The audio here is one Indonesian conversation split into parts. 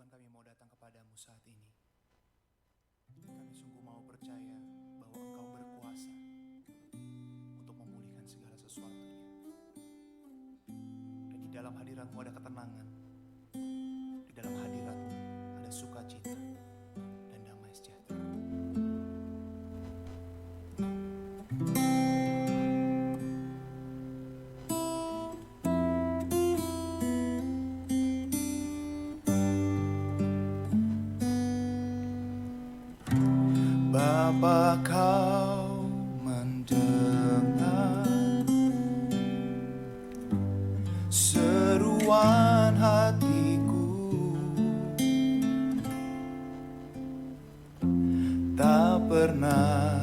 Tuhan, kami mau datang kepadamu saat ini. Kami sungguh mau percaya bahwa Engkau berkuasa untuk memulihkan segala sesuatunya. Dan di dalam hadirat-Mu ada ketenangan. Di dalam hadirat-Mu ada sukacita dan damai sejahtera. Bapa, Kau mendengar seruan hatiku, tak pernah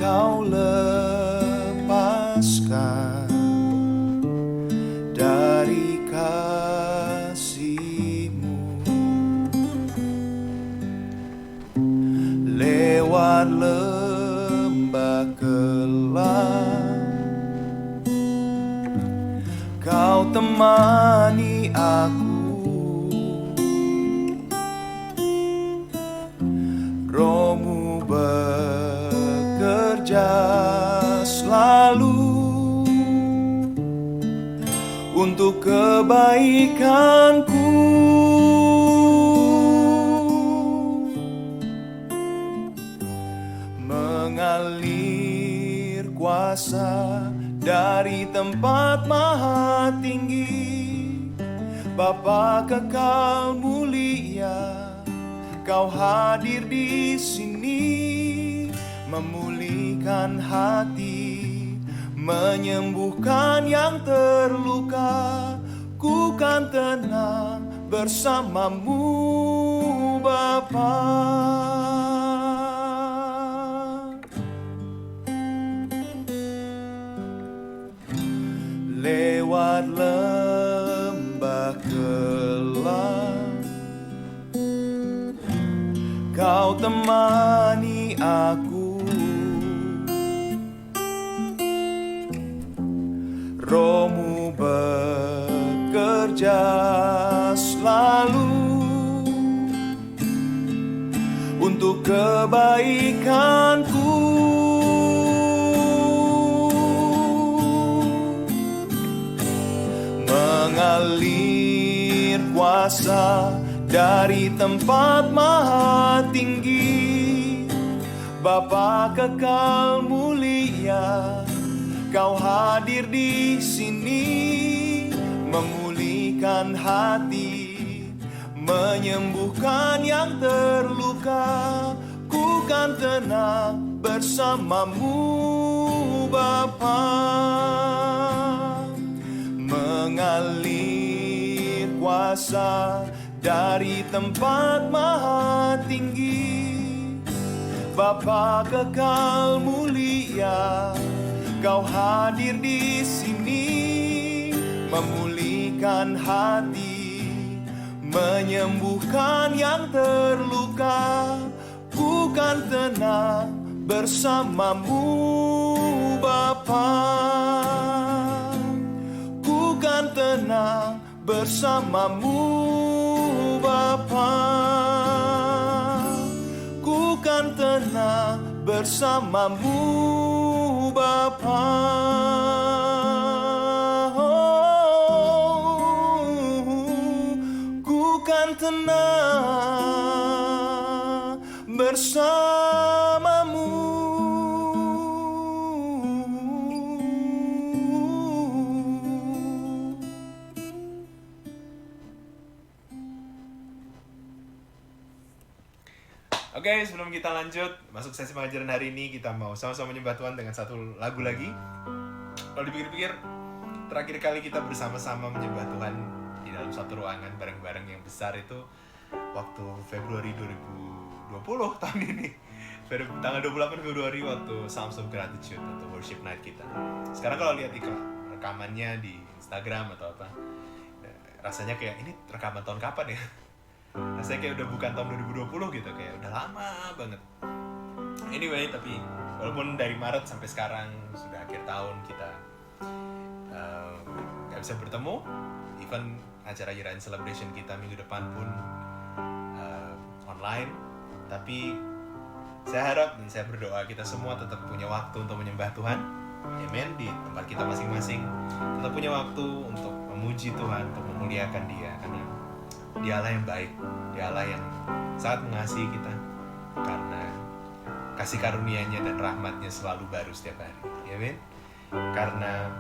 Kau lepaskan dari kasih-Mu. Lewat lembah gelap, Kau temani aku. Roh-Mu bekerja selalu untuk kebaikanku. Mengalir kuasa dari tempat maha tinggi, Bapa kekal mulia, Kau hadir di sini, memulihkan hati, menyembuhkan yang terluka. Ku kan tenang bersama-Mu, Bapa. Lewat lembah gelap, Kau temani aku. Roh-Mu bekerja selalu untuk kebaikanku. Mengalir kuasa dari tempat maha tinggi, Bapa kekal mulia, Kau hadir di sini, memulihkan hati, menyembuhkan yang terluka. Ku kan tenang bersama-Mu, Bapa. Mengalir kuasa dari tempat maha tinggi, Bapa kekal mulia, Kau hadir di sini, memulihkan hati, menyembuhkan yang terluka. Ku kan tenang bersama-Mu, Bapa. Ku kan tenang bersama-Mu, Bapa. Ku kan tenang bersama-Mu, Bapa. Ku kan tenang bersama-Mu. Oke, sebelum kita lanjut masuk sesi pengajaran hari ini, kita mau sama-sama menyembah Tuhan dengan satu lagu lagi. Kalau dipikir-pikir, terakhir kali kita bersama-sama menyembah Tuhan di dalam satu ruangan bareng-bareng yang besar itu waktu Februari 2020 tahun ini. Tanggal 28 Februari waktu Psalms of Gratitude atau Worship Night kita. Sekarang kalau lihat rekamannya di Instagram atau apa, rasanya kayak ini rekaman tahun kapan ya? Rasanya kayak udah bukan tahun 2020 gitu, kayak udah lama banget. Anyway, tapi walaupun dari Maret sampai sekarang sudah akhir tahun kita gak bisa bertemu, even acara year-end celebration kita minggu depan pun online. Tapi saya harap dan saya berdoa kita semua tetap punya waktu untuk menyembah Tuhan. Amen. Di tempat kita masing-masing tetap punya waktu untuk memuji Tuhan, untuk memuliakan Dia, karena Dia Allah yang baik, Dia Allah yang sangat mengasihi kita, karena kasih karunia-Nya dan rahmat-Nya selalu baru setiap hari. Amen. Karena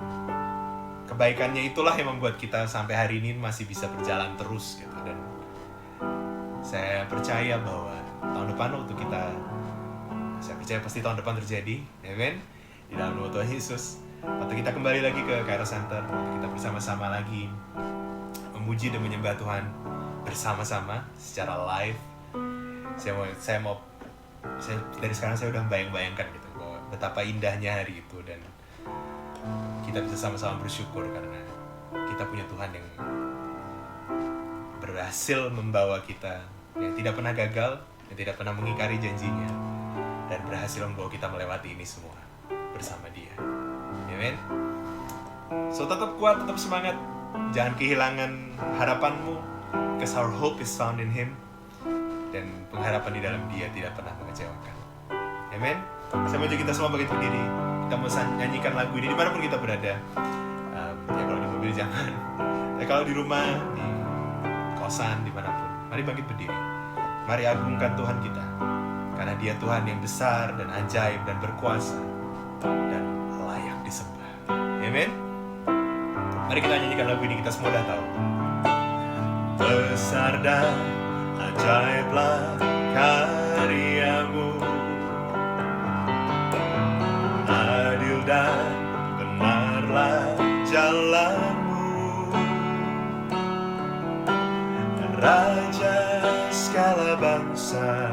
kebaikannya itulah yang membuat kita sampai hari ini masih bisa berjalan terus gitu. Dan saya percaya bahwa tahun depan saya percaya pasti tahun depan terjadi. Amen. Di dalam nama Tuhan Yesus, waktu kita kembali lagi ke Kairos Center, waktu kita bersama-sama lagi memuji dan menyembah Tuhan bersama-sama secara live. Dari sekarang saya udah membayang-bayangkan gitu bahwa betapa indahnya hari itu, dan kita bisa sama-sama bersyukur karena kita punya Tuhan yang berhasil membawa kita, yang tidak pernah gagal, yang tidak pernah mengingkari janjinya, dan berhasil membawa kita melewati ini semua bersama Dia. Amen. So tetap kuat, tetap semangat, jangan kehilangan harapanmu, because our hope is found in Him, dan pengharapan di dalam Dia tidak pernah mengecewakan. Amen. Saya mau kita semua bangkit berdiri. Kita mau nyanyikan lagu ini dimanapun kita berada. Ya kalau di mobil jangan. Kalau di rumah, di kosan, dimanapun, mari bangkit berdiri. Mari agungkan Tuhan kita, karena Dia Tuhan yang besar dan ajaib dan berkuasa dan layak disembah. Amen. Mari kita nyanyikan lagu ini, kita semua dah tahu. Besar dan ajaiblah karya-Mu, adil dan benarlah jalan-Mu, Raja segala bangsa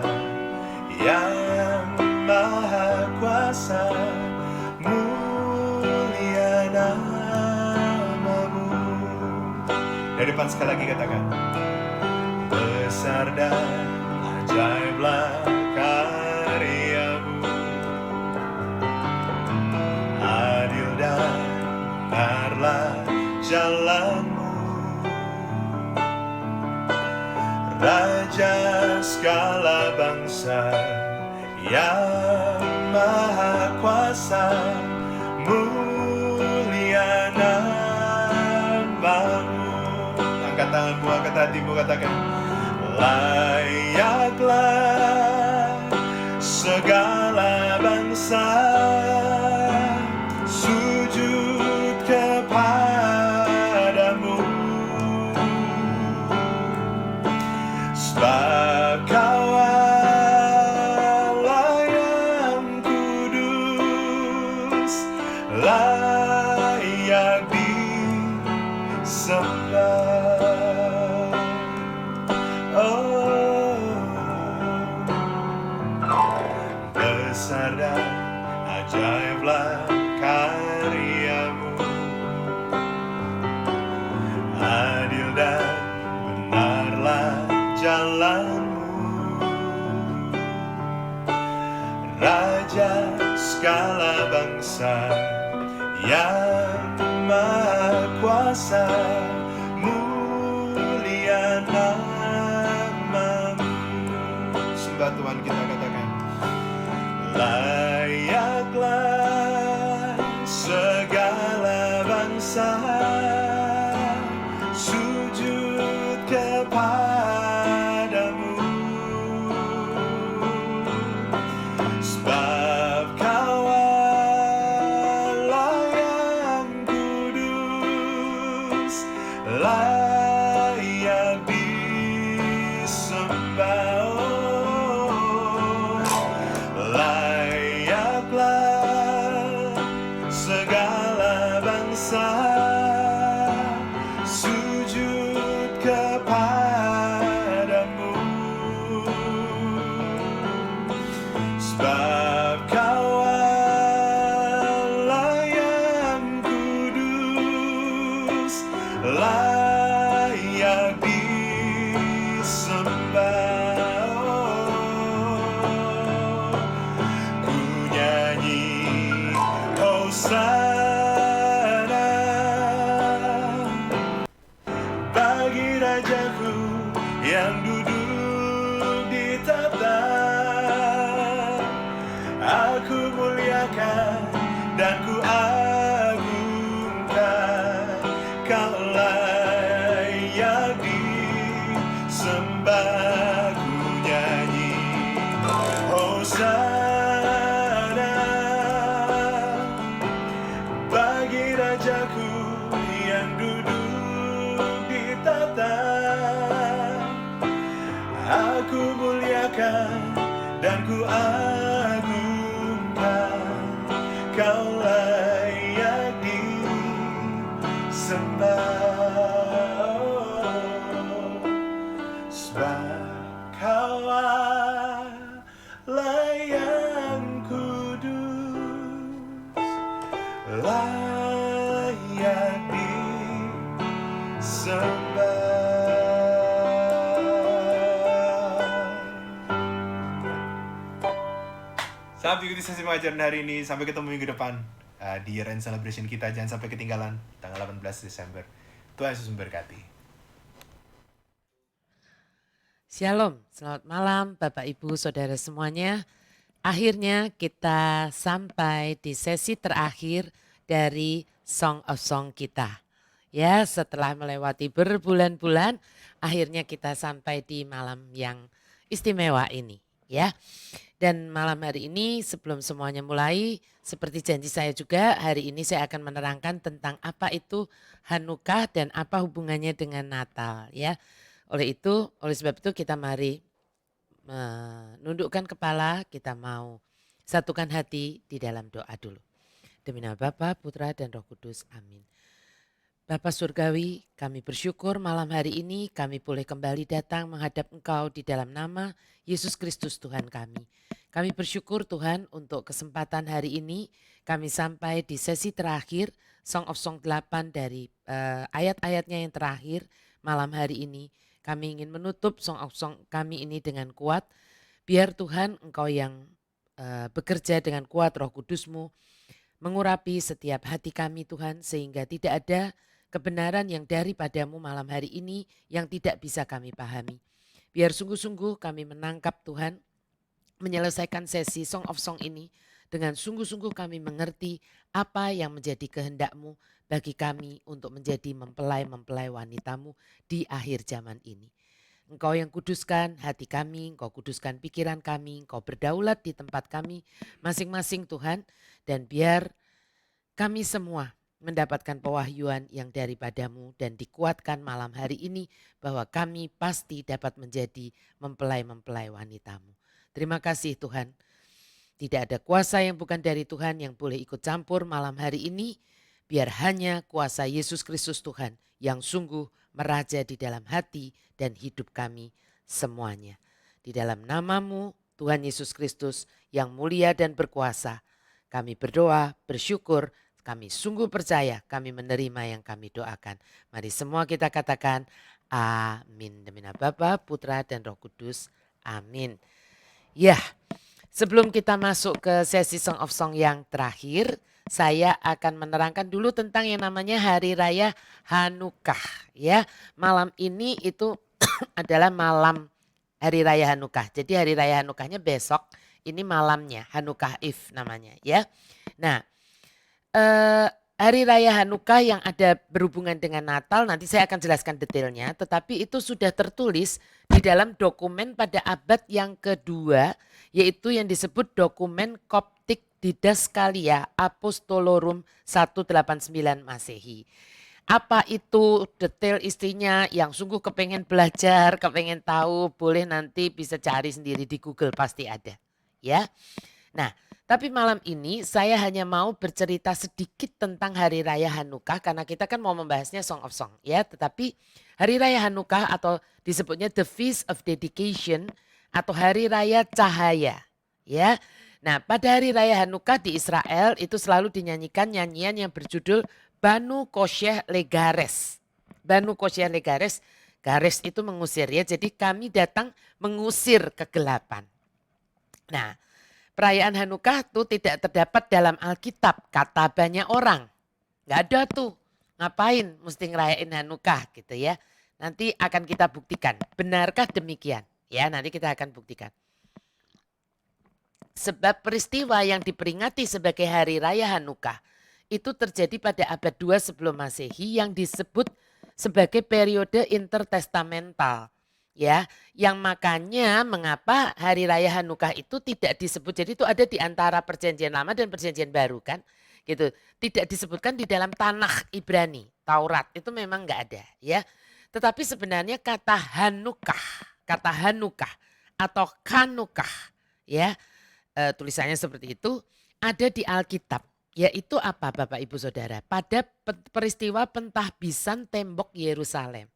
yang maha kuasa, mulia nama-Mu. Dari depan sekali lagi katakan, besar dan ajaiblah karya-Mu, adil dan benarlah jalan-Mu, Raja segala bangsa yang maha kuasa, mulia nama-Mu. Angkat tanganmu, angkat hatimu, katakan, layaklah segala bangsa sujud kepadamu, sebab Kau Allah yang kudus, layak disembah. Besar dan ajaiblah karya-Mu, adil dan benarlah jalan-Mu, Raja segala bangsa yang maha kuasa, mulia nama-Mu. Sembah Tuhan kita, katakan, layaklah segala bangsa sujud kepadamu, sebab Kau Allah yang kudus, layak disembah. Segala bangsa sujud kepadamu, sebab Kau Allah yang kudus, layak disembah. Ku nyanyi Hosana bagi Rajaku yang duduk di ku agungkan, kau layak disembah, ku nyanyi Hosana bagi Rajaku yang duduk di tahta. Aku muliakan dan ku agungkan, kau layak disembah. Sebab kau Allah yang kudus, layak disembah. Sampai ikuti sesi pengajaran hari ini. Sampai ketemu minggu depan di year end celebration kita. Jangan sampai ketinggalan tanggal 18 Desember. Tuhan Yesus memberkati. Shalom, selamat malam Bapak Ibu Saudara semuanya. Akhirnya kita sampai di sesi terakhir dari Song of Song kita. Ya, setelah melewati berbulan-bulan, akhirnya kita sampai di malam yang istimewa ini, ya. Dan malam hari ini sebelum semuanya mulai, seperti janji saya juga, hari ini saya akan menerangkan tentang apa itu Hanukkah dan apa hubungannya dengan Natal, ya. Oleh sebab itu kita mari menundukkan kepala, kita mau satukan hati di dalam doa dulu. Demi nama Bapa, Putra dan Roh Kudus, amin. Bapa Surgawi, kami bersyukur malam hari ini kami boleh kembali datang menghadap Engkau di dalam nama Yesus Kristus Tuhan kami. Kami bersyukur Tuhan untuk kesempatan hari ini kami sampai di sesi terakhir Song of Song 8 dari ayat-ayatnya yang terakhir malam hari ini. Kami ingin menutup Song of Song kami ini dengan kuat. Biar Tuhan Engkau yang bekerja dengan kuat Roh Kudus-Mu mengurapi setiap hati kami Tuhan sehingga tidak ada kebenaran yang daripadamu malam hari ini yang tidak bisa kami pahami. Biar sungguh-sungguh kami menangkap Tuhan, menyelesaikan sesi Song of Song ini dengan sungguh-sungguh kami mengerti apa yang menjadi kehendak-Mu bagi kami untuk menjadi mempelai-mempelai wanita-Mu di akhir zaman ini. Engkau yang kuduskan hati kami, Engkau kuduskan pikiran kami, Engkau berdaulat di tempat kami masing-masing Tuhan. Dan biar kami semua mendapatkan pewahyuan yang daripadamu dan dikuatkan malam hari ini bahwa kami pasti dapat menjadi mempelai-mempelai wanita-Mu. Terima kasih Tuhan. Tidak ada kuasa yang bukan dari Tuhan yang boleh ikut campur malam hari ini. Biar hanya kuasa Yesus Kristus Tuhan yang sungguh meraja di dalam hati dan hidup kami semuanya. Di dalam nama-Mu Tuhan Yesus Kristus yang mulia dan berkuasa, kami berdoa, bersyukur, kami sungguh percaya, kami menerima yang kami doakan. Mari semua kita katakan amin. Demi nama Bapa, Putra dan Roh Kudus. Amin. Ya, sebelum kita masuk ke sesi Song of Song yang terakhir, saya akan menerangkan dulu tentang yang namanya Hari Raya Hanukkah. Ya, malam ini itu adalah malam Hari Raya Hanukkah. Jadi Hari Raya Hanukkahnya besok, ini malamnya Hanukkah Eve namanya. Ya, nah Hari Raya Hanukkah yang ada berhubungan dengan Natal nanti saya akan jelaskan detailnya. Tetapi itu sudah tertulis di dalam dokumen pada abad yang kedua, yaitu yang disebut dokumen Koptik Didaskalia Apostolorum 189 Masehi. Apa itu detail istrinya yang sungguh kepengen belajar, kepengen tahu, boleh nanti bisa cari sendiri di Google pasti ada. Ya, nah tapi malam ini saya hanya mau bercerita sedikit tentang Hari Raya Hanukkah karena kita kan mau membahasnya Song of Song ya. Tetapi Hari Raya Hanukkah atau disebutnya The Feast of Dedication atau Hari Raya Cahaya ya. Nah pada Hari Raya Hanukkah di Israel itu selalu dinyanyikan nyanyian yang berjudul Banu Kosheh Legares. Banu Kosheh Legares, gares itu mengusir ya. Jadi kami datang mengusir kegelapan. Nah perayaan Hanukkah tuh tidak terdapat dalam Alkitab, kata banyak orang. Nggak ada tuh, ngapain mesti ngerayain Hanukkah gitu ya. Nanti akan kita buktikan, benarkah demikian? Ya nanti kita akan buktikan. Sebab peristiwa yang diperingati sebagai Hari Raya Hanukkah itu terjadi pada abad 2 sebelum Masehi yang disebut sebagai periode intertestamental. Ya, yang makanya mengapa hari raya Hanukkah itu tidak disebut, jadi itu ada di antara perjanjian lama dan perjanjian baru kan, gitu. Tidak disebutkan di dalam Tanakh Ibrani, Taurat itu memang nggak ada ya. Tetapi sebenarnya kata Hanukkah atau Kanukah ya, tulisannya seperti itu ada di Alkitab. Yaitu apa Bapak Ibu Saudara? Pada peristiwa pentahbisan tembok Yerusalem.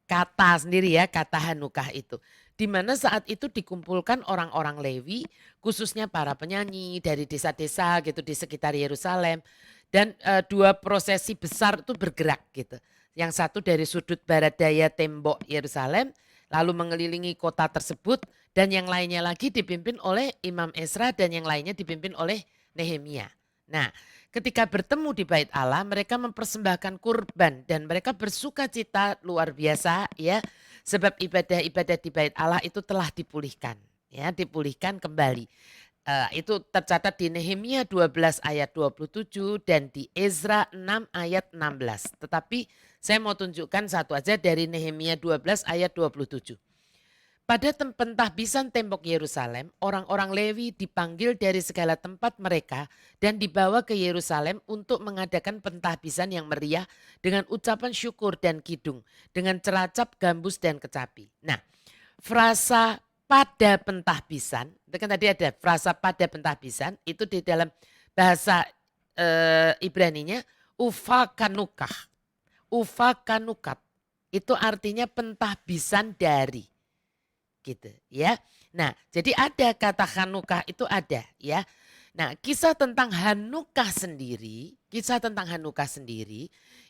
Kata sendiri ya, kata Hanukkah itu. Di mana saat itu dikumpulkan orang-orang Lewi, khususnya para penyanyi dari desa-desa gitu di sekitar Yerusalem. Dan dua prosesi besar itu bergerak gitu. Yang satu dari sudut barat daya tembok Yerusalem, lalu mengelilingi kota tersebut. Dan yang lainnya lagi dipimpin oleh Imam Ezra dan yang lainnya dipimpin oleh Nehemia. Nah, ketika bertemu di Bait Allah, mereka mempersembahkan kurban dan mereka bersuka cita luar biasa ya, sebab ibadah-ibadah di Bait Allah itu telah dipulihkan, ya, dipulihkan kembali. Itu tercatat di Nehemia 12 ayat 27 dan di Ezra 6 ayat 16. Tetapi saya mau tunjukkan satu aja dari Nehemia 12 ayat 27. Pada pentahbisan tembok Yerusalem, orang-orang Lewi dipanggil dari segala tempat mereka dan dibawa ke Yerusalem untuk mengadakan pentahbisan yang meriah dengan ucapan syukur dan kidung, dengan ceracap, gambus, dan kecapi. Nah, frasa pada pentahbisan, itu kan tadi ada frasa pada pentahbisan, itu di dalam bahasa Ibraninya ufakanukah, ufakanukat, itu artinya pentahbisan dari. Gitu ya. Nah, jadi ada kata Hanukkah itu ada ya. Nah, kisah tentang Hanukkah sendiri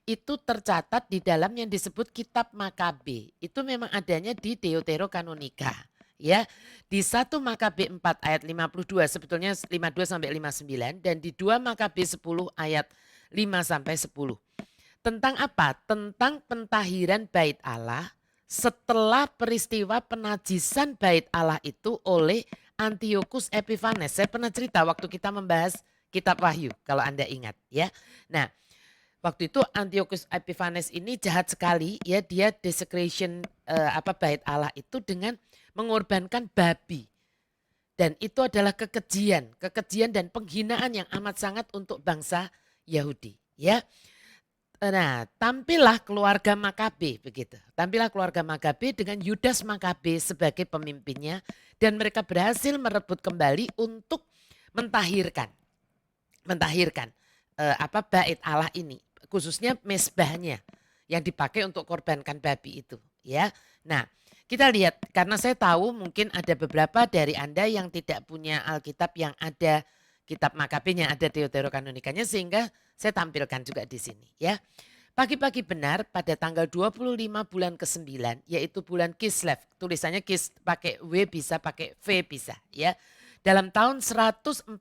itu tercatat di dalam yang disebut Kitab Makabe. Itu memang adanya di Deuterokanonika ya. Di 1 Makabe 4 ayat 52 sebetulnya 52 sampai 59 dan di 2 Makabe 10 ayat 5 sampai 10. Tentang apa? Tentang pentahiran Bait Allah setelah peristiwa penajisan Bait Allah itu oleh Antiochus Epiphanes. Saya pernah cerita waktu kita membahas kitab Wahyu kalau Anda ingat ya. Nah, waktu itu Antiochus Epiphanes ini jahat sekali ya, dia desecration Bait Allah itu dengan mengorbankan babi. Dan itu adalah kekejian dan penghinaan yang amat sangat untuk bangsa Yahudi ya. Nah, tampillah keluarga Makabe begitu. Tampillah keluarga Makabe dengan Yudas Makabe sebagai pemimpinnya dan mereka berhasil merebut kembali untuk mentahirkan Bait Allah ini, khususnya mezbahnya yang dipakai untuk korbankan babi itu, ya. Nah, kita lihat karena saya tahu mungkin ada beberapa dari Anda yang tidak punya Alkitab yang ada kitab Makabenya, ada Deuterokanonikanya sehingga saya tampilkan juga di sini ya. Pagi-pagi benar pada tanggal 25 bulan ke-9 yaitu bulan Kislev. Tulisannya pakai W bisa pakai V bisa ya. Dalam tahun 148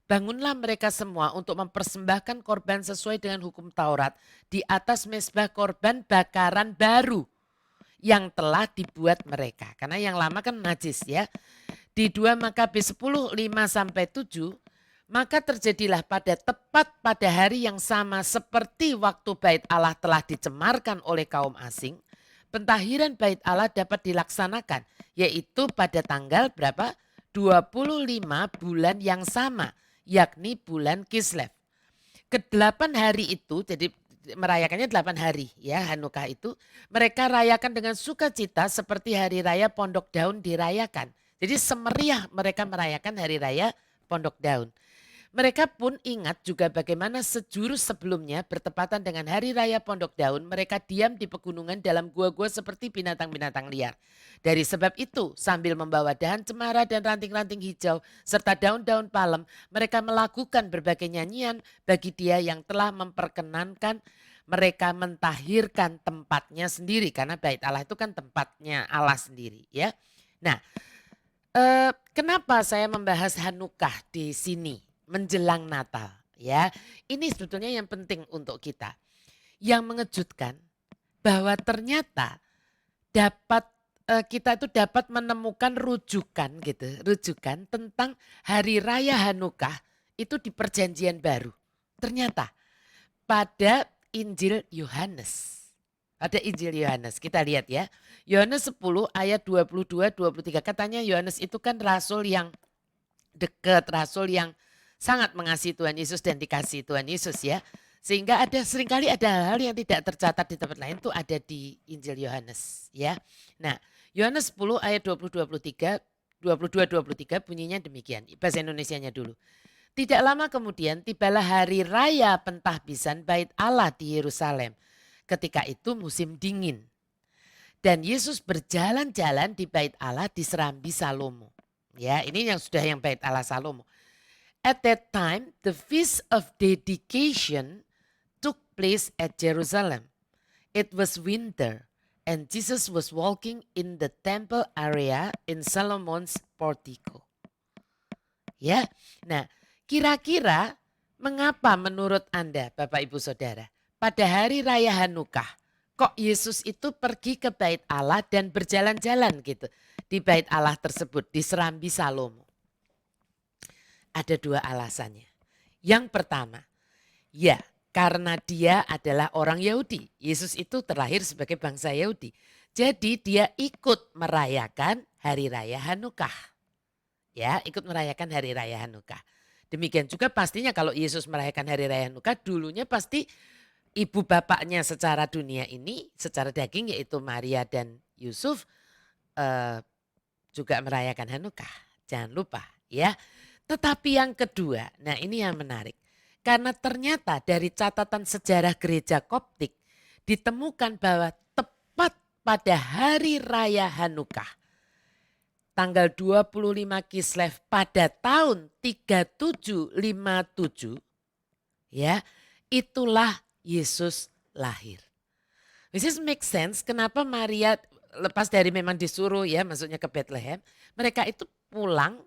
bangunlah mereka semua untuk mempersembahkan korban sesuai dengan hukum Taurat di atas mezbah korban bakaran baru yang telah dibuat mereka. Karena yang lama kan najis ya. Di 2 Makabe 10, 5 sampai 7, maka terjadilah tepat pada hari yang sama seperti waktu Bait Allah telah dicemarkan oleh kaum asing, pentahiran Bait Allah dapat dilaksanakan, yaitu pada tanggal berapa? 25 bulan yang sama, yakni bulan Kislev. Ke-8 hari itu, jadi merayakannya 8 hari ya Hanukkah itu, mereka rayakan dengan sukacita seperti hari raya Pondok Daun dirayakan. Jadi semeriah mereka merayakan hari raya Pondok Daun. Mereka pun ingat juga bagaimana sejurus sebelumnya bertepatan dengan hari raya Pondok Daun mereka diam di pegunungan dalam gua-gua seperti binatang-binatang liar. Dari sebab itu sambil membawa dahan cemara dan ranting-ranting hijau serta daun-daun palem mereka melakukan berbagai nyanyian bagi Dia yang telah memperkenankan mereka mentahirkan tempatnya sendiri. Karena Bait Allah itu kan tempatnya Allah sendiri ya. Nah, kenapa saya membahas Hanukkah di sini menjelang Natal ya? Ini sebetulnya yang penting untuk kita. Yang mengejutkan bahwa ternyata kita itu dapat menemukan rujukan tentang hari raya Hanukkah itu di Perjanjian Baru. ternyata pada Injil Yohanes. Pada Injil Yohanes, kita lihat ya. Yohanes 10 ayat 22-23. Katanya Yohanes itu kan rasul yang dekat, rasul yang sangat mengasihi Tuhan Yesus dan dikasihi Tuhan Yesus ya. Sehingga seringkali ada hal yang tidak tercatat di tempat lain itu ada di Injil Yohanes ya. Nah, Yohanes 10 ayat 20-23, 22-23 bunyinya demikian. Bahasa Indonesianya dulu. Tidak lama kemudian tibalah hari raya pentahbisan bait Allah di Yerusalem. Ketika itu musim dingin. Dan Yesus berjalan-jalan di bait Allah di Serambi Salomo. Ya, ini yang bait Allah Salomo. At that time, the feast of dedication took place at Jerusalem. It was winter and Jesus was walking in the temple area in Solomon's portico. Ya, nah kira-kira mengapa menurut Anda Bapak Ibu Saudara pada hari raya Hanukah kok Yesus itu pergi ke bait Allah dan berjalan-jalan gitu di bait Allah tersebut di Serambi Salomo? Ada dua alasannya. Yang pertama, ya karena dia adalah orang Yahudi. Yesus itu terlahir sebagai bangsa Yahudi. Jadi dia ikut merayakan hari raya Hanukah. Ya, ikut merayakan hari raya Hanukah. Demikian juga pastinya kalau Yesus merayakan hari raya Hanukah, dulunya pasti ibu bapaknya secara dunia ini, secara daging yaitu Maria dan Yusuf juga merayakan Hanukah. Jangan lupa ya. Tetapi yang kedua, nah ini yang menarik. Karena ternyata dari catatan sejarah gereja Koptik ditemukan bahwa tepat pada hari raya Hanukah, tanggal 25 Kislev pada tahun 3757, ya, itulah Yesus lahir. This make sense kenapa Maria lepas dari memang disuruh ya, maksudnya ke Bethlehem, mereka itu pulang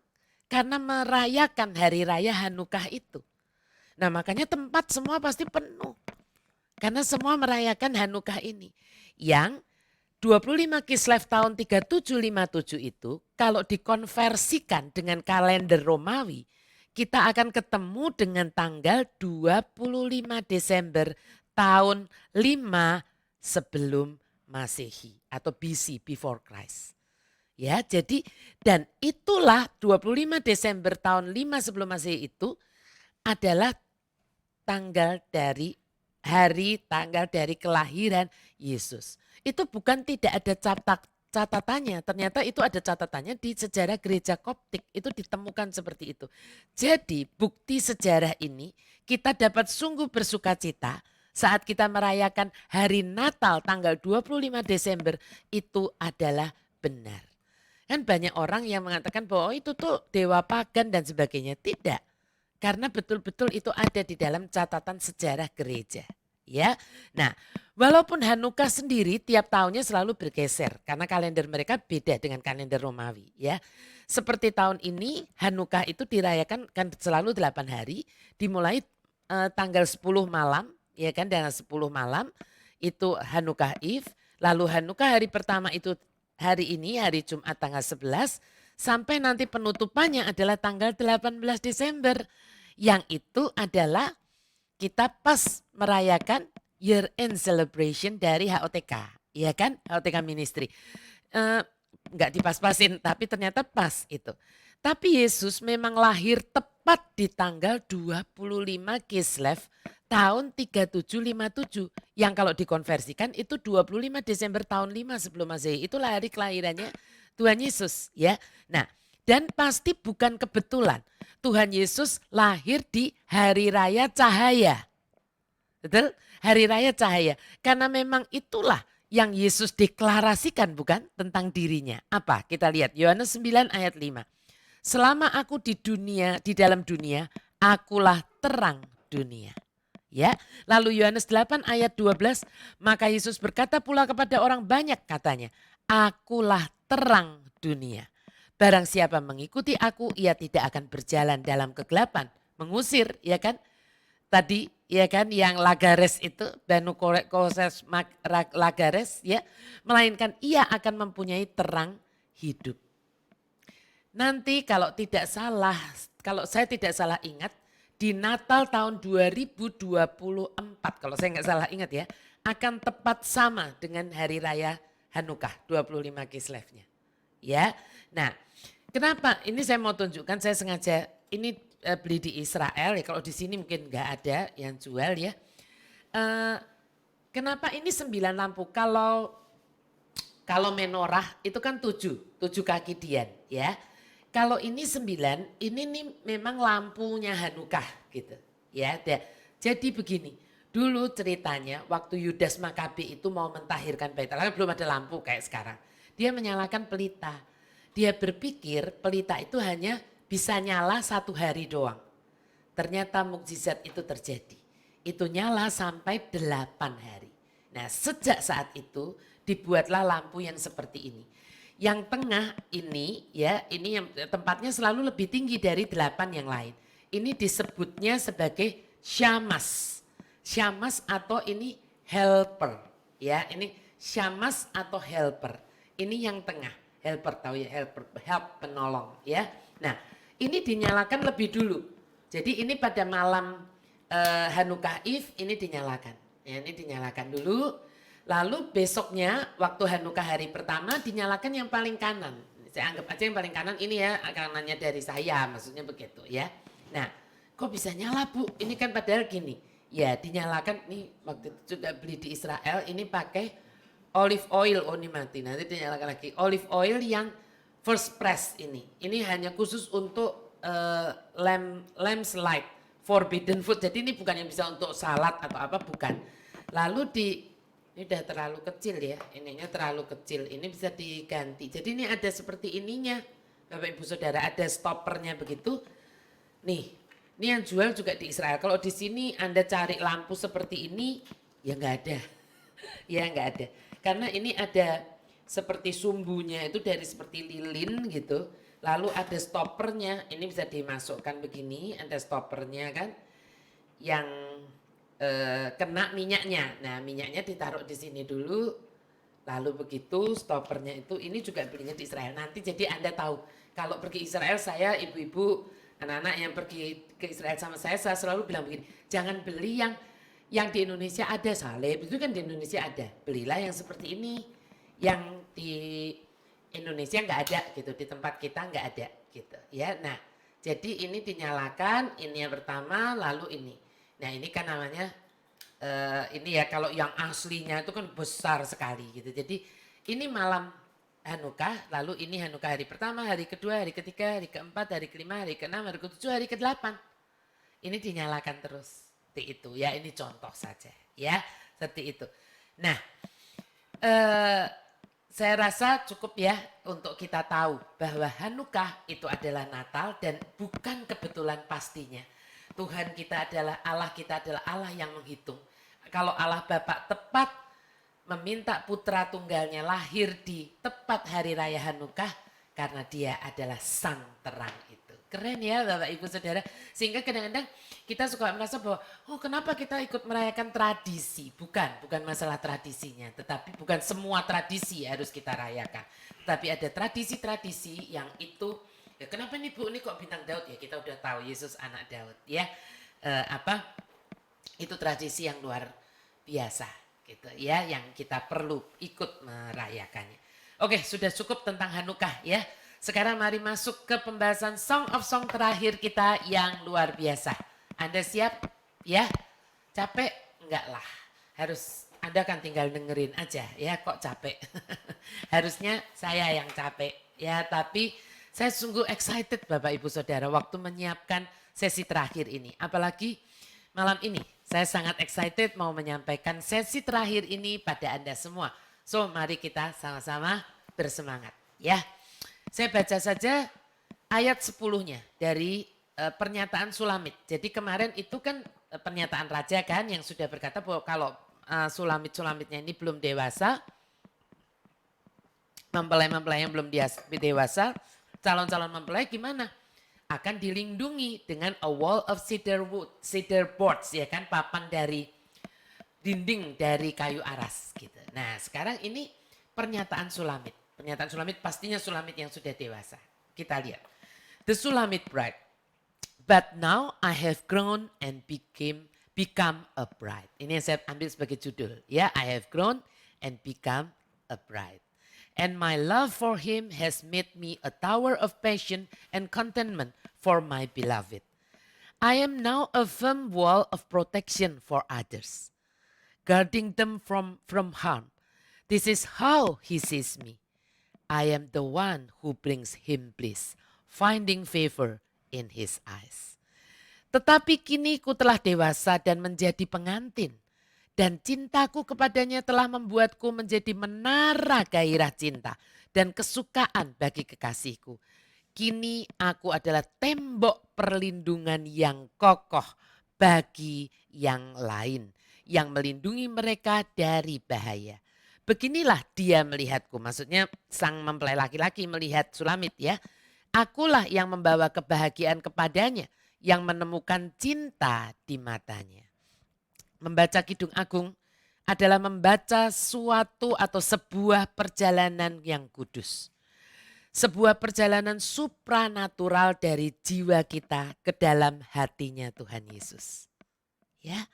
karena merayakan hari raya Hanukah itu. Nah makanya tempat semua pasti penuh. Karena semua merayakan Hanukah ini. Yang 25 Kislev tahun 3757 itu kalau dikonversikan dengan kalender Romawi, kita akan ketemu dengan tanggal 25 Desember tahun 5 sebelum Masehi atau BC, before Christ. Ya, jadi dan itulah 25 Desember tahun 5 sebelum Masehi itu adalah tanggal dari kelahiran Yesus. Itu bukan tidak ada catatannya, ternyata itu ada catatannya di sejarah gereja Koptik, itu ditemukan seperti itu. Jadi bukti sejarah ini kita dapat sungguh bersuka cita saat kita merayakan hari Natal tanggal 25 Desember itu adalah benar. Kan banyak orang yang mengatakan bahwa itu tuh dewa pagan dan sebagainya. Tidak, karena betul-betul itu ada di dalam catatan sejarah gereja. Ya, nah walaupun Hanukah sendiri tiap tahunnya selalu bergeser karena kalender mereka beda dengan kalender Romawi ya. Seperti tahun ini Hanukah itu dirayakan kan selalu 8 hari dimulai tanggal 10 malam ya kan, dan 10 malam itu Hanukah Eve, lalu Hanukah hari pertama itu hari ini hari Jumat tanggal 11 sampai nanti penutupannya adalah tanggal 18 Desember yang itu adalah kita pas merayakan year end celebration dari HOTK, ya kan, HOTK Ministry. Enggak dipas-pasin, tapi ternyata pas itu. Tapi Yesus memang lahir tepat di tanggal 25 Kislev tahun 3757. Yang kalau dikonversikan itu 25 Desember tahun 5 sebelum Masehi. Itulah hari kelahirannya Tuhan Yesus, ya. Nah, dan pasti bukan kebetulan Tuhan Yesus lahir di hari raya cahaya. Betul? Hari raya cahaya. Karena memang itulah yang Yesus deklarasikan bukan tentang dirinya. Apa? Kita lihat Yohanes 9 ayat 5. Selama aku di dalam dunia, akulah terang dunia. Ya. Lalu Yohanes 8 ayat 12, maka Yesus berkata pula kepada orang banyak katanya, akulah terang dunia. Barang siapa mengikuti aku, ia tidak akan berjalan dalam kegelapan. Mengusir, ya kan? Tadi, ya kan, yang Lagares itu, Banu Koses Lagares, ya. Melainkan ia akan mempunyai terang hidup. Nanti kalau saya tidak salah ingat, di Natal tahun 2024 kalau saya nggak salah ingat ya, akan tepat sama dengan hari raya Hanukkah 25 Kislevnya. Ya, nah kenapa? Ini saya mau tunjukkan, saya sengaja ini beli di Israel ya, kalau di sini mungkin nggak ada yang jual ya. Kenapa ini 9 lampu? Kalau menorah itu kan 7 kaki dian ya. Kalau ini 9, ini nih memang lampunya Hanukkah gitu ya. Jadi begini, dulu ceritanya waktu Yudas Makabe itu mau mentahirkan Bait Allah, belum ada lampu kayak sekarang. Dia menyalakan pelita. Dia berpikir pelita itu hanya bisa nyala 1 hari doang. Ternyata mukjizat itu terjadi. Itu nyala sampai 8 hari. Nah, sejak saat itu dibuatlah lampu yang seperti ini. Yang tengah ini ya, ini yang tempatnya selalu lebih tinggi dari 8 yang lain. Ini disebutnya sebagai syamas. Syamas atau ini helper. Ya, ini syamas atau helper. Ini yang tengah. Helper, tahu ya, helper, help, penolong ya. Nah, ini dinyalakan lebih dulu. Jadi ini pada malam Hanukkah Eve ini dinyalakan. Ya, ini dinyalakan dulu. Lalu besoknya waktu Hanukkah hari pertama dinyalakan yang paling kanan. Saya anggap aja yang paling kanan ini ya, kanannya dari saya, maksudnya begitu ya. Nah, kok bisa nyala Bu? Ini kan padahal gini. Ya dinyalakan, nih waktu itu juga beli di Israel, ini pakai olive oil. Oh ini mati, nanti dinyalakan lagi. Olive oil yang first press ini. Ini hanya khusus untuk lamb's light, forbidden food. Jadi ini bukan yang bisa untuk salad atau apa, bukan. Lalu ini udah terlalu kecil ya, ininya terlalu kecil, ini bisa diganti. Jadi ini ada seperti ininya, Bapak Ibu Saudara, ada stoppernya begitu. Nih, ini yang jual juga di Israel. Kalau di sini Anda cari lampu seperti ini, ya nggak ada. Ya nggak ada. Karena ini ada seperti sumbunya itu dari seperti lilin gitu. Lalu ada stoppernya, ini bisa dimasukkan begini, ada stoppernya kan. Yang kena minyaknya. Nah, minyaknya ditaruh di sini dulu. Lalu begitu stoppernya itu, ini juga belinya di Israel. Nanti jadi Anda tahu, kalau pergi Israel, saya ibu-ibu, anak-anak yang pergi ke Israel sama saya selalu bilang begini, jangan beli yang di Indonesia ada, Saleh, itu kan di Indonesia ada. Belilah yang seperti ini, yang di Indonesia nggak ada gitu, di tempat kita nggak ada gitu ya. Nah, jadi ini dinyalakan, ini yang pertama, lalu ini. Nah ini kan namanya ini ya, kalau yang aslinya itu kan besar sekali gitu. Jadi ini malam Hanukkah, lalu ini Hanukkah hari pertama, hari kedua, hari ketiga, hari keempat, hari kelima, hari keenam, hari ketujuh, hari kedelapan. Ini dinyalakan terus. Seperti itu ya, ini contoh saja ya, seperti itu. Nah saya rasa cukup ya untuk kita tahu bahwa Hanukkah itu adalah Natal dan bukan kebetulan pastinya. Tuhan kita adalah Allah yang menghitung. Kalau Allah Bapa tepat meminta putra tunggalnya lahir di tepat hari raya Hanukkah karena dia adalah sang terang itu. Keren ya Bapak Ibu Saudara. Sehingga kadang-kadang kita suka merasa bahwa oh kenapa kita ikut merayakan tradisi. Bukan masalah tradisinya. Tetapi bukan semua tradisi harus kita rayakan. Tapi ada tradisi-tradisi yang itu. Ya, kenapa nih Bu, ini kok bintang Daud ya, kita udah tahu Yesus anak Daud ya. Itu tradisi yang luar biasa gitu ya, yang kita perlu ikut merayakannya. Oke, sudah cukup tentang Hanukkah ya. Sekarang mari masuk ke pembahasan Song of Song terakhir kita yang luar biasa. Anda siap ya? Capek? Enggak lah. Anda kan tinggal dengerin aja ya, kok capek. Harusnya saya yang capek ya, tapi saya sungguh excited Bapak Ibu Saudara waktu menyiapkan sesi terakhir ini. Apalagi malam ini saya sangat excited mau menyampaikan sesi terakhir ini pada Anda semua. So mari kita sama-sama bersemangat ya. Saya baca saja ayat 10-nya dari pernyataan Sulamit. Jadi kemarin itu kan pernyataan raja kan yang sudah berkata bahwa kalau Sulamit-Sulamitnya ini belum dewasa, mempelai-mempelai yang belum dewasa, calon-calon mempelai gimana? Akan dilindungi dengan a wall of cedar wood, cedar boards ya kan, papan dari dinding dari kayu aras gitu. Nah sekarang ini pernyataan Sulamit. Pernyataan Sulamit pastinya Sulamit yang sudah dewasa. Kita lihat. The Sulamit bride. But now I have grown and become a bride. Ini yang saya ambil sebagai judul. Ya, I have grown and become a bride. And my love for him has made me a tower of passion and contentment for my beloved. I am now a firm wall of protection for others, guarding them from harm. This is how he sees me. I am the one who brings him bliss, finding favor in his eyes. Tetapi kini ku telah dewasa dan menjadi pengantin. Dan cintaku kepadanya telah membuatku menjadi menara gairah cinta dan kesukaan bagi kekasihku. Kini aku adalah tembok perlindungan yang kokoh bagi yang lain, yang melindungi mereka dari bahaya. Beginilah dia melihatku, maksudnya sang mempelai laki-laki melihat Sulamit ya. Akulah yang membawa kebahagiaan kepadanya, yang menemukan cinta di matanya. Membaca Kidung Agung adalah membaca suatu atau sebuah perjalanan yang kudus. Sebuah perjalanan supranatural dari jiwa kita ke dalam hatinya Tuhan Yesus. Ya,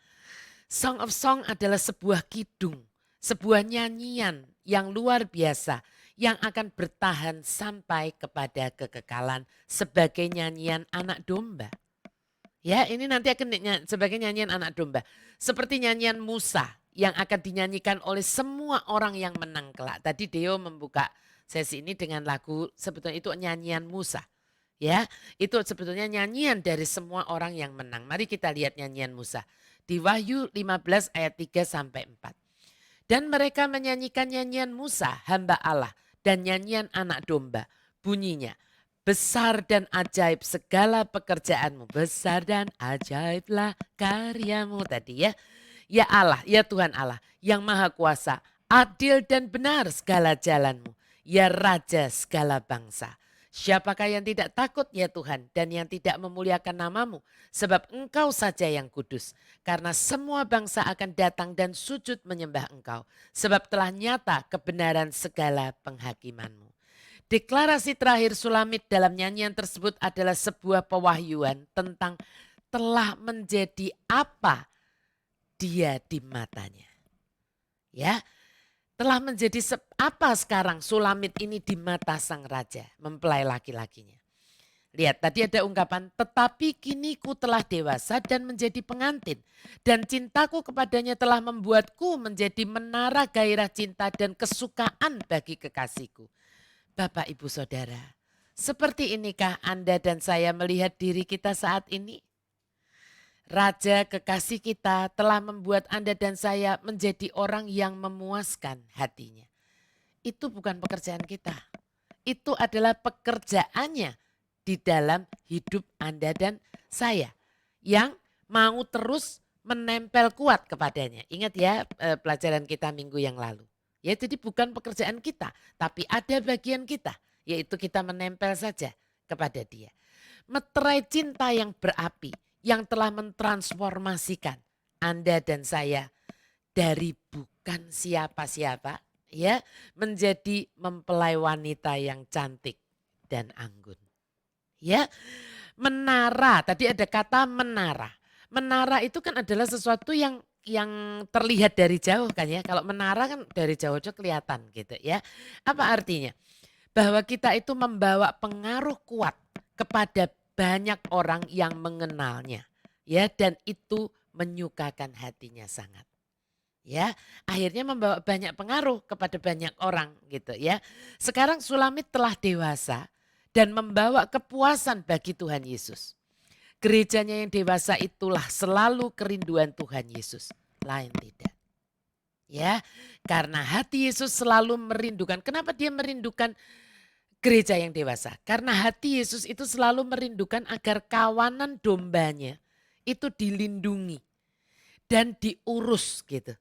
Song of Song adalah sebuah kidung, sebuah nyanyian yang luar biasa yang akan bertahan sampai kepada kekekalan sebagai nyanyian anak domba. Ya, ini nanti akan sebagai nyanyian anak domba. Seperti nyanyian Musa yang akan dinyanyikan oleh semua orang yang menang kelak. Tadi Deo membuka sesi ini dengan lagu, sebetulnya itu nyanyian Musa. Ya, itu sebetulnya nyanyian dari semua orang yang menang. Mari kita lihat nyanyian Musa. Di Wahyu 15 ayat 3 sampai 4. Dan mereka menyanyikan nyanyian Musa, hamba Allah, dan nyanyian anak domba. Bunyinya, besar dan ajaib segala pekerjaanmu. Besar dan ajaiblah karyamu tadi ya. Ya Allah, ya Tuhan Allah yang maha kuasa. Adil dan benar segala jalanmu. Ya Raja segala bangsa. Siapakah yang tidak takut ya Tuhan dan yang tidak memuliakan namamu. Sebab engkau saja yang kudus. Karena semua bangsa akan datang dan sujud menyembah engkau. Sebab telah nyata kebenaran segala penghakimanmu. Deklarasi terakhir Sulamit dalam nyanyian tersebut adalah sebuah pewahyuan tentang telah menjadi apa dia di matanya. Ya, telah menjadi apa sekarang Sulamit ini di mata sang raja, mempelai laki-lakinya. Lihat tadi ada ungkapan, tetapi kini ku telah dewasa dan menjadi pengantin. Dan cintaku kepadanya telah membuatku menjadi menara gairah cinta dan kesukaan bagi kekasihku. Bapak, Ibu, Saudara, seperti inikah Anda dan saya melihat diri kita saat ini? Raja kekasih kita telah membuat Anda dan saya menjadi orang yang memuaskan hatinya. Itu bukan pekerjaan kita. Itu adalah pekerjaannya di dalam hidup Anda dan saya. Yang mau terus menempel kuat kepadanya. Ingat ya pelajaran kita minggu yang lalu. Ya, jadi bukan pekerjaan kita, tapi ada bagian kita, yaitu kita menempel saja kepada dia. Meterai cinta yang berapi, yang telah mentransformasikan Anda dan saya dari bukan siapa-siapa, ya, menjadi mempelai wanita yang cantik dan anggun. Ya, menara, tadi ada kata menara. Menara itu kan adalah sesuatu yang terlihat dari jauh kan ya. Kalau menara kan dari jauh aja kelihatan gitu ya. Apa artinya? Bahwa kita itu membawa pengaruh kuat kepada banyak orang yang mengenalnya. Ya, dan itu menyukakan hatinya sangat. Ya, akhirnya membawa banyak pengaruh kepada banyak orang gitu ya. Sekarang Sulamit telah dewasa dan membawa kepuasan bagi Tuhan Yesus. Gerejanya yang dewasa itulah selalu kerinduan Tuhan Yesus, lain tidak. Ya, karena hati Yesus selalu merindukan. Kenapa dia merindukan gereja yang dewasa? Karena hati Yesus itu selalu merindukan agar kawanan dombanya itu dilindungi dan diurus gitu.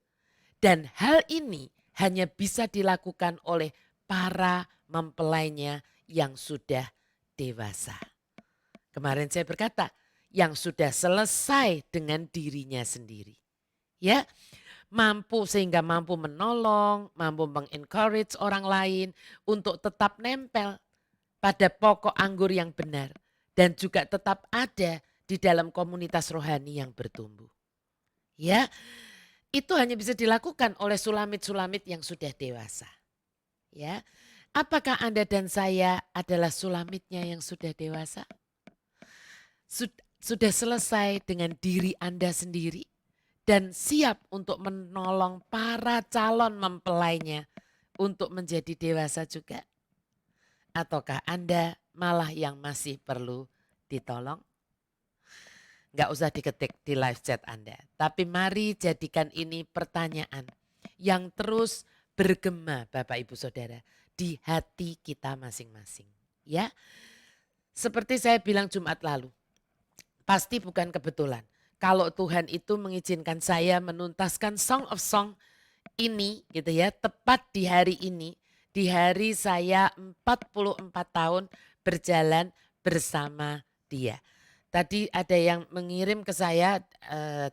Dan hal ini hanya bisa dilakukan oleh para mempelainya yang sudah dewasa. Kemarin saya berkata, yang sudah selesai dengan dirinya sendiri. Ya, sehingga mampu menolong, mampu mengencourage orang lain untuk tetap nempel pada pokok anggur yang benar dan juga tetap ada di dalam komunitas rohani yang bertumbuh. Ya, itu hanya bisa dilakukan oleh sulamit-sulamit yang sudah dewasa. Ya, apakah Anda dan saya adalah sulamitnya yang sudah dewasa? Sudah selesai dengan diri Anda sendiri dan siap untuk menolong para calon mempelainya untuk menjadi dewasa juga? Ataukah Anda malah yang masih perlu ditolong? Nggak usah diketik di live chat Anda. Tapi mari jadikan ini pertanyaan yang terus bergema Bapak Ibu Saudara di hati kita masing-masing. Ya, seperti saya bilang Jumat lalu, pasti bukan kebetulan kalau Tuhan itu mengizinkan saya menuntaskan Song of Song ini gitu ya, tepat di hari ini, di hari saya 44 tahun berjalan bersama dia. Tadi ada yang mengirim ke saya,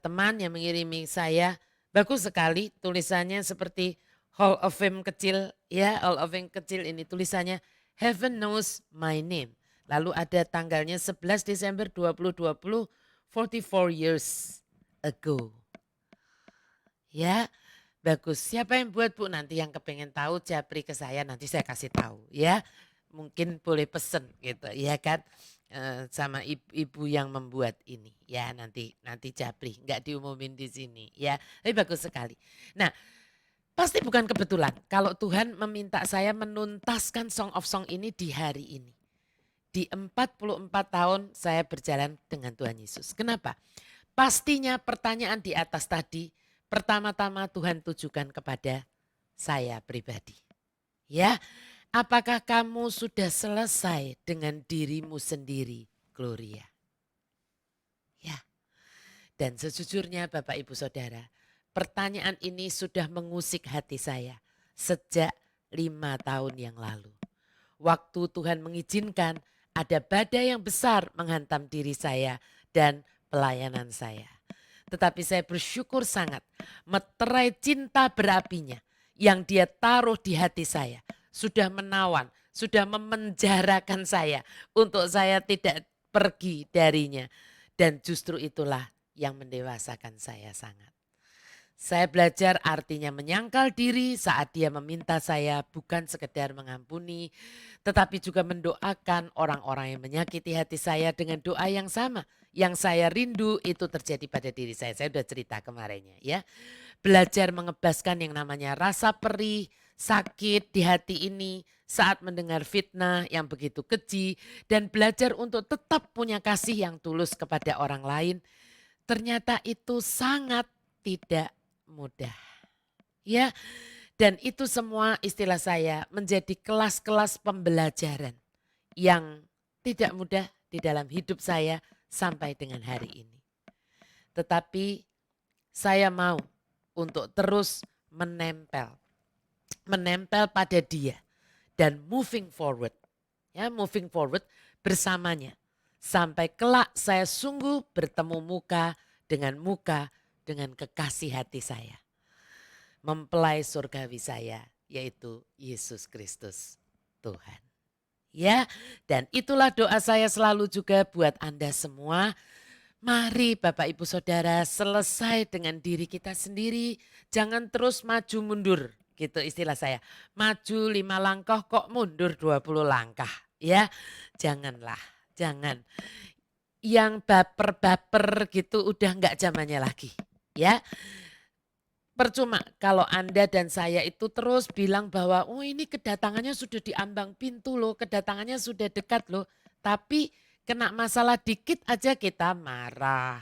teman yang mengirimi saya, bagus sekali tulisannya seperti Hall of Fame kecil, ya Hall of Fame kecil ini tulisannya Heaven Knows My Name. Lalu ada tanggalnya 11 Desember 2020, 44 years ago. Ya, bagus. Siapa yang buat Bu? Nanti yang kepengen tahu japri ke saya, nanti saya kasih tahu ya. Mungkin boleh pesen gitu ya kan. Sama ibu yang membuat ini ya, nanti japri, nggak diumumin di sini ya, tapi bagus sekali. Nah, pasti bukan kebetulan kalau Tuhan meminta saya menuntaskan Song of Song ini di hari ini. Di 44 tahun saya berjalan dengan Tuhan Yesus. Kenapa? Pastinya pertanyaan di atas tadi pertama-tama Tuhan tujukan kepada saya pribadi. Ya. Apakah kamu sudah selesai dengan dirimu sendiri, Gloria? Ya, dan sejujurnya Bapak Ibu Saudara, pertanyaan ini sudah mengusik hati saya sejak 5 tahun yang lalu. Waktu Tuhan mengizinkan ada badai yang besar menghantam diri saya dan pelayanan saya. Tetapi saya bersyukur sangat meterai cinta berapinya yang dia taruh di hati saya. Sudah menawan, sudah memenjarakan saya untuk saya tidak pergi darinya. Dan justru itulah yang mendewasakan saya sangat. Saya belajar artinya menyangkal diri saat dia meminta saya bukan sekedar mengampuni, tetapi juga mendoakan orang-orang yang menyakiti hati saya dengan doa yang sama. Yang saya rindu itu terjadi pada diri saya. Saya sudah cerita kemarinnya ya. Belajar mengebaskan yang namanya rasa perih, sakit di hati ini saat mendengar fitnah yang begitu keji dan belajar untuk tetap punya kasih yang tulus kepada orang lain. Ternyata itu sangat tidak mudah. Ya, dan itu semua istilah saya menjadi kelas-kelas pembelajaran yang tidak mudah di dalam hidup saya sampai dengan hari ini. Tetapi saya mau untuk terus menempel pada dia dan moving forward. Ya, moving forward bersamanya. Sampai kelak saya sungguh bertemu muka dengan kekasih hati saya. Mempelai surgawi saya yaitu Yesus Kristus Tuhan. Ya, dan itulah doa saya selalu juga buat Anda semua. Mari Bapak Ibu Saudara selesai dengan diri kita sendiri. Jangan terus maju mundur. Gitu istilah saya. Maju 5 langkah kok mundur 20 langkah. Ya, janganlah. Jangan. Yang baper-baper gitu udah enggak zamannya lagi. Ya. Percuma kalau Anda dan saya itu terus bilang bahwa oh ini kedatangannya sudah di ambang pintu loh. Kedatangannya sudah dekat loh. Tapi kena masalah dikit aja kita marah.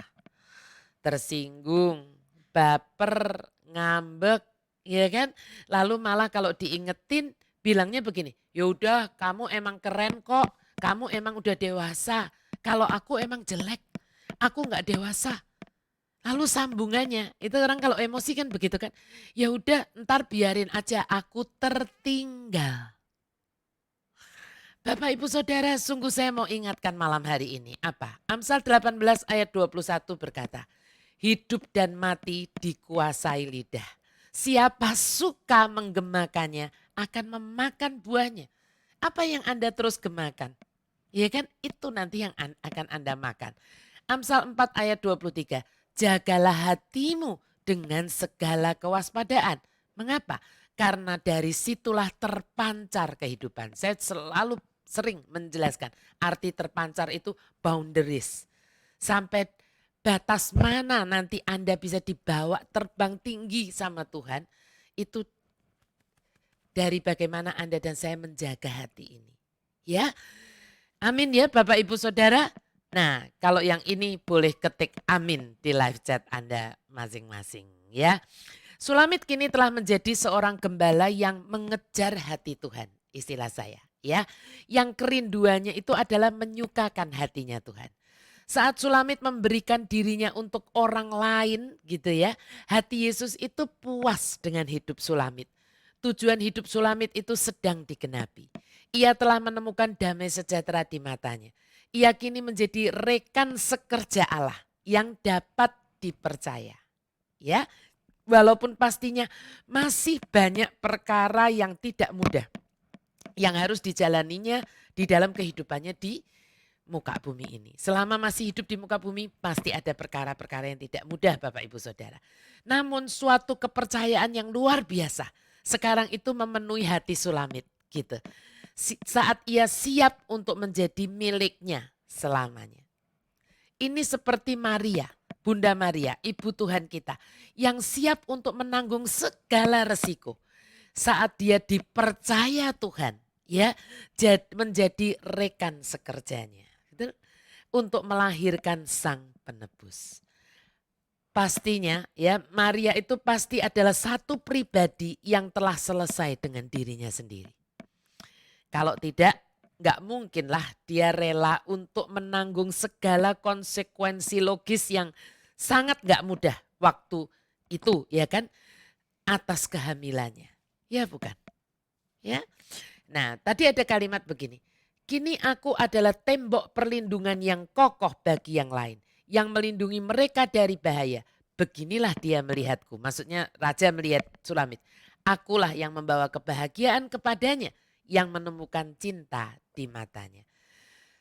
Tersinggung. Baper. Ngambek. Ya kan? Lalu malah kalau diingetin bilangnya begini, ya udah kamu emang keren kok, kamu emang udah dewasa. Kalau aku emang jelek, aku nggak dewasa. Lalu sambungannya, itu orang kalau emosi kan begitu kan. Ya udah ntar biarin aja aku tertinggal. Bapak Ibu Saudara, sungguh saya mau ingatkan malam hari ini. Apa? Amsal 18 ayat 21 berkata, hidup dan mati dikuasai lidah. Siapa suka menggemakannya akan memakan buahnya. Apa yang Anda terus gemakan? Ya kan itu nanti yang akan Anda makan. Amsal 4 ayat 23. Jagalah hatimu dengan segala kewaspadaan. Mengapa? Karena dari situlah terpancar kehidupan. Saya selalu sering menjelaskan arti terpancar itu boundaries. Sampai batas mana nanti Anda bisa dibawa terbang tinggi sama Tuhan. Itu dari bagaimana Anda dan saya menjaga hati ini. Ya, amin ya Bapak Ibu Saudara. Nah, kalau yang ini boleh ketik amin di live chat Anda masing-masing ya. Sulamit kini telah menjadi seorang gembala yang mengejar hati Tuhan, istilah saya ya. Yang kerinduannya itu adalah menyukakan hatinya Tuhan. Saat Sulamit memberikan dirinya untuk orang lain gitu ya, hati Yesus itu puas dengan hidup Sulamit. Tujuan hidup Sulamit itu sedang digenapi. Ia telah menemukan damai sejahtera di matanya. Ia kini menjadi rekan sekerja Allah yang dapat dipercaya. Ya, walaupun pastinya masih banyak perkara yang tidak mudah yang harus dijalaninya di dalam kehidupannya di muka bumi ini. Selama masih hidup di muka bumi pasti ada perkara-perkara yang tidak mudah Bapak Ibu Saudara. Namun suatu kepercayaan yang luar biasa sekarang itu memenuhi hati Sulamit gitu. Saat ia siap untuk menjadi miliknya selamanya. Ini seperti Maria, Bunda Maria, Ibu Tuhan kita yang siap untuk menanggung segala resiko. Saat dia dipercaya Tuhan ya menjadi rekan sekerjanya. Untuk melahirkan sang penebus. Pastinya ya Maria itu pasti adalah satu pribadi yang telah selesai dengan dirinya sendiri. Kalau tidak nggak mungkinlah dia rela untuk menanggung segala konsekuensi logis yang sangat nggak mudah waktu itu ya kan atas kehamilannya. Ya bukan? Ya. Nah, tadi ada kalimat begini. Kini aku adalah tembok perlindungan yang kokoh bagi yang lain. Yang melindungi mereka dari bahaya. Beginilah dia melihatku. Maksudnya raja melihat Sulamit. Akulah yang membawa kebahagiaan kepadanya. Yang menemukan cinta di matanya.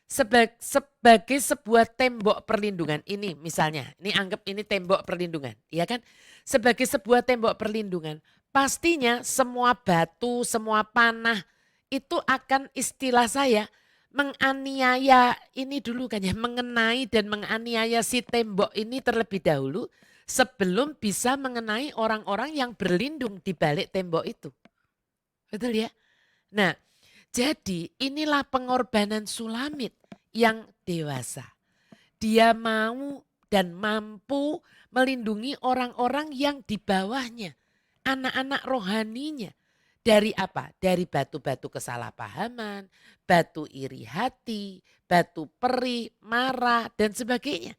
Sebagai sebuah tembok perlindungan ini misalnya. Ini anggap ini tembok perlindungan. Ya kan? Sebagai sebuah tembok perlindungan. Pastinya semua batu, semua panah. Itu akan istilah saya menganiaya ini dulu kan ya. Mengenai dan menganiaya si tembok ini terlebih dahulu. Sebelum bisa mengenai orang-orang yang berlindung di balik tembok itu. Betul ya? Nah jadi inilah pengorbanan Sulamit yang dewasa. Dia mau dan mampu melindungi orang-orang yang di bawahnya. Anak-anak rohaninya. Dari apa? Dari batu-batu kesalahpahaman, batu iri hati, batu perih, marah dan sebagainya.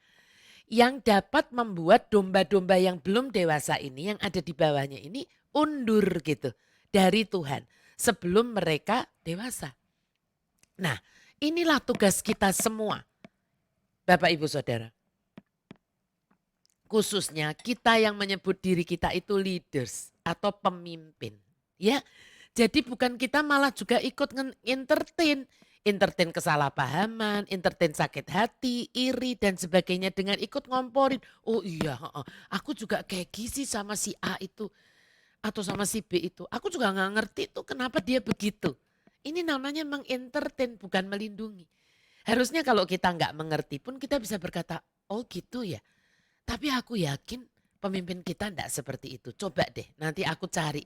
Yang dapat membuat domba-domba yang belum dewasa ini yang ada di bawahnya ini undur gitu dari Tuhan sebelum mereka dewasa. Nah inilah tugas kita semua Bapak Ibu Saudara. Khususnya kita yang menyebut diri kita itu leaders atau pemimpin. Ya, jadi bukan kita malah juga ikut entertain kesalahpahaman, entertain sakit hati, iri dan sebagainya dengan ikut ngomporin. Oh iya, aku juga kayak gini sama si A itu atau sama si B itu. Aku juga nggak ngerti tuh kenapa dia begitu. Ini namanya mengentertain bukan melindungi. Harusnya kalau kita nggak mengerti pun kita bisa berkata, oh gitu ya. Tapi aku yakin pemimpin kita enggak seperti itu. Coba deh nanti aku cari.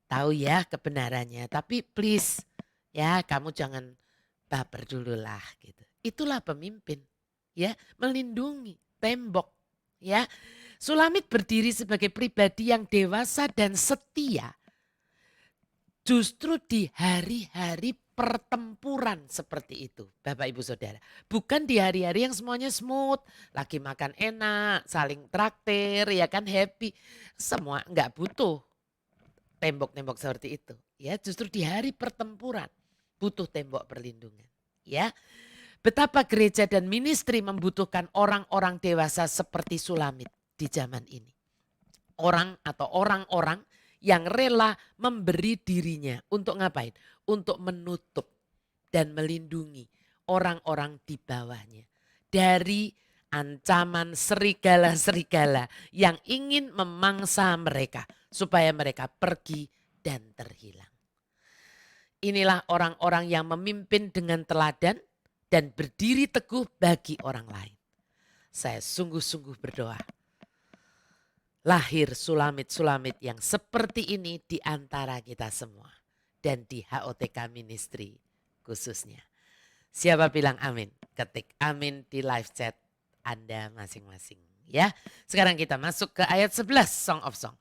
Tahu ya kebenarannya. Tapi please ya kamu jangan baper dulu lah gitu. Itulah pemimpin ya melindungi tembok ya. Sulamit berdiri sebagai pribadi yang dewasa dan setia. Justru di hari-hari pertempuran seperti itu Bapak Ibu Saudara. Bukan di hari-hari yang semuanya smooth. Lagi makan enak, saling traktir ya kan happy. Semua enggak butuh tembok-tembok seperti itu. Ya justru di hari pertempuran butuh tembok perlindungan. Ya betapa gereja dan ministry membutuhkan orang-orang dewasa seperti Sulamit di zaman ini. Orang-orang yang rela memberi dirinya untuk ngapain? Untuk menutup dan melindungi orang-orang di bawahnya. Dari ancaman serigala-serigala yang ingin memangsa mereka supaya mereka pergi dan terhilang. Inilah orang-orang yang memimpin dengan teladan dan berdiri teguh bagi orang lain. Saya sungguh-sungguh berdoa. Lahir sulamit-sulamit yang seperti ini di antara kita semua. Dan di HOTK Ministry khususnya. Siapa bilang amin? Ketik amin di live chat Anda masing-masing. Ya, sekarang kita masuk ke ayat 11 Song of Song.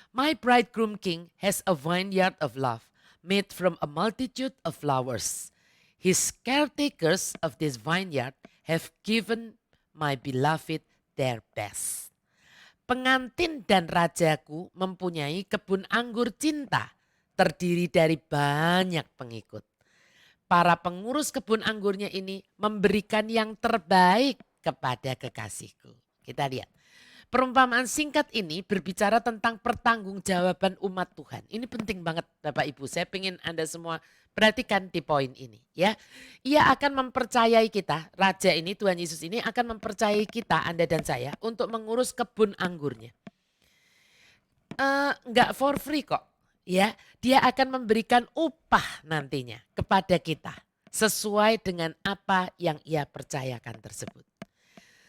My bridegroom king has a vineyard of love made from a multitude of flowers. His caretakers of this vineyard have given my beloved their best. Pengantin dan rajaku mempunyai kebun anggur cinta terdiri dari banyak pengikut. Para pengurus kebun anggurnya ini memberikan yang terbaik kepada kekasihku. Kita lihat. Perumpamaan singkat ini berbicara tentang pertanggungjawaban umat Tuhan. Ini penting banget Bapak Ibu. Saya ingin Anda semua perhatikan di poin ini. Ya, ia akan mempercayai kita, Raja ini, Tuhan Yesus ini akan mempercayai kita, Anda dan saya, untuk mengurus kebun anggurnya. Enggak for free kok. Ya, dia akan memberikan upah nantinya kepada kita sesuai dengan apa yang ia percayakan tersebut.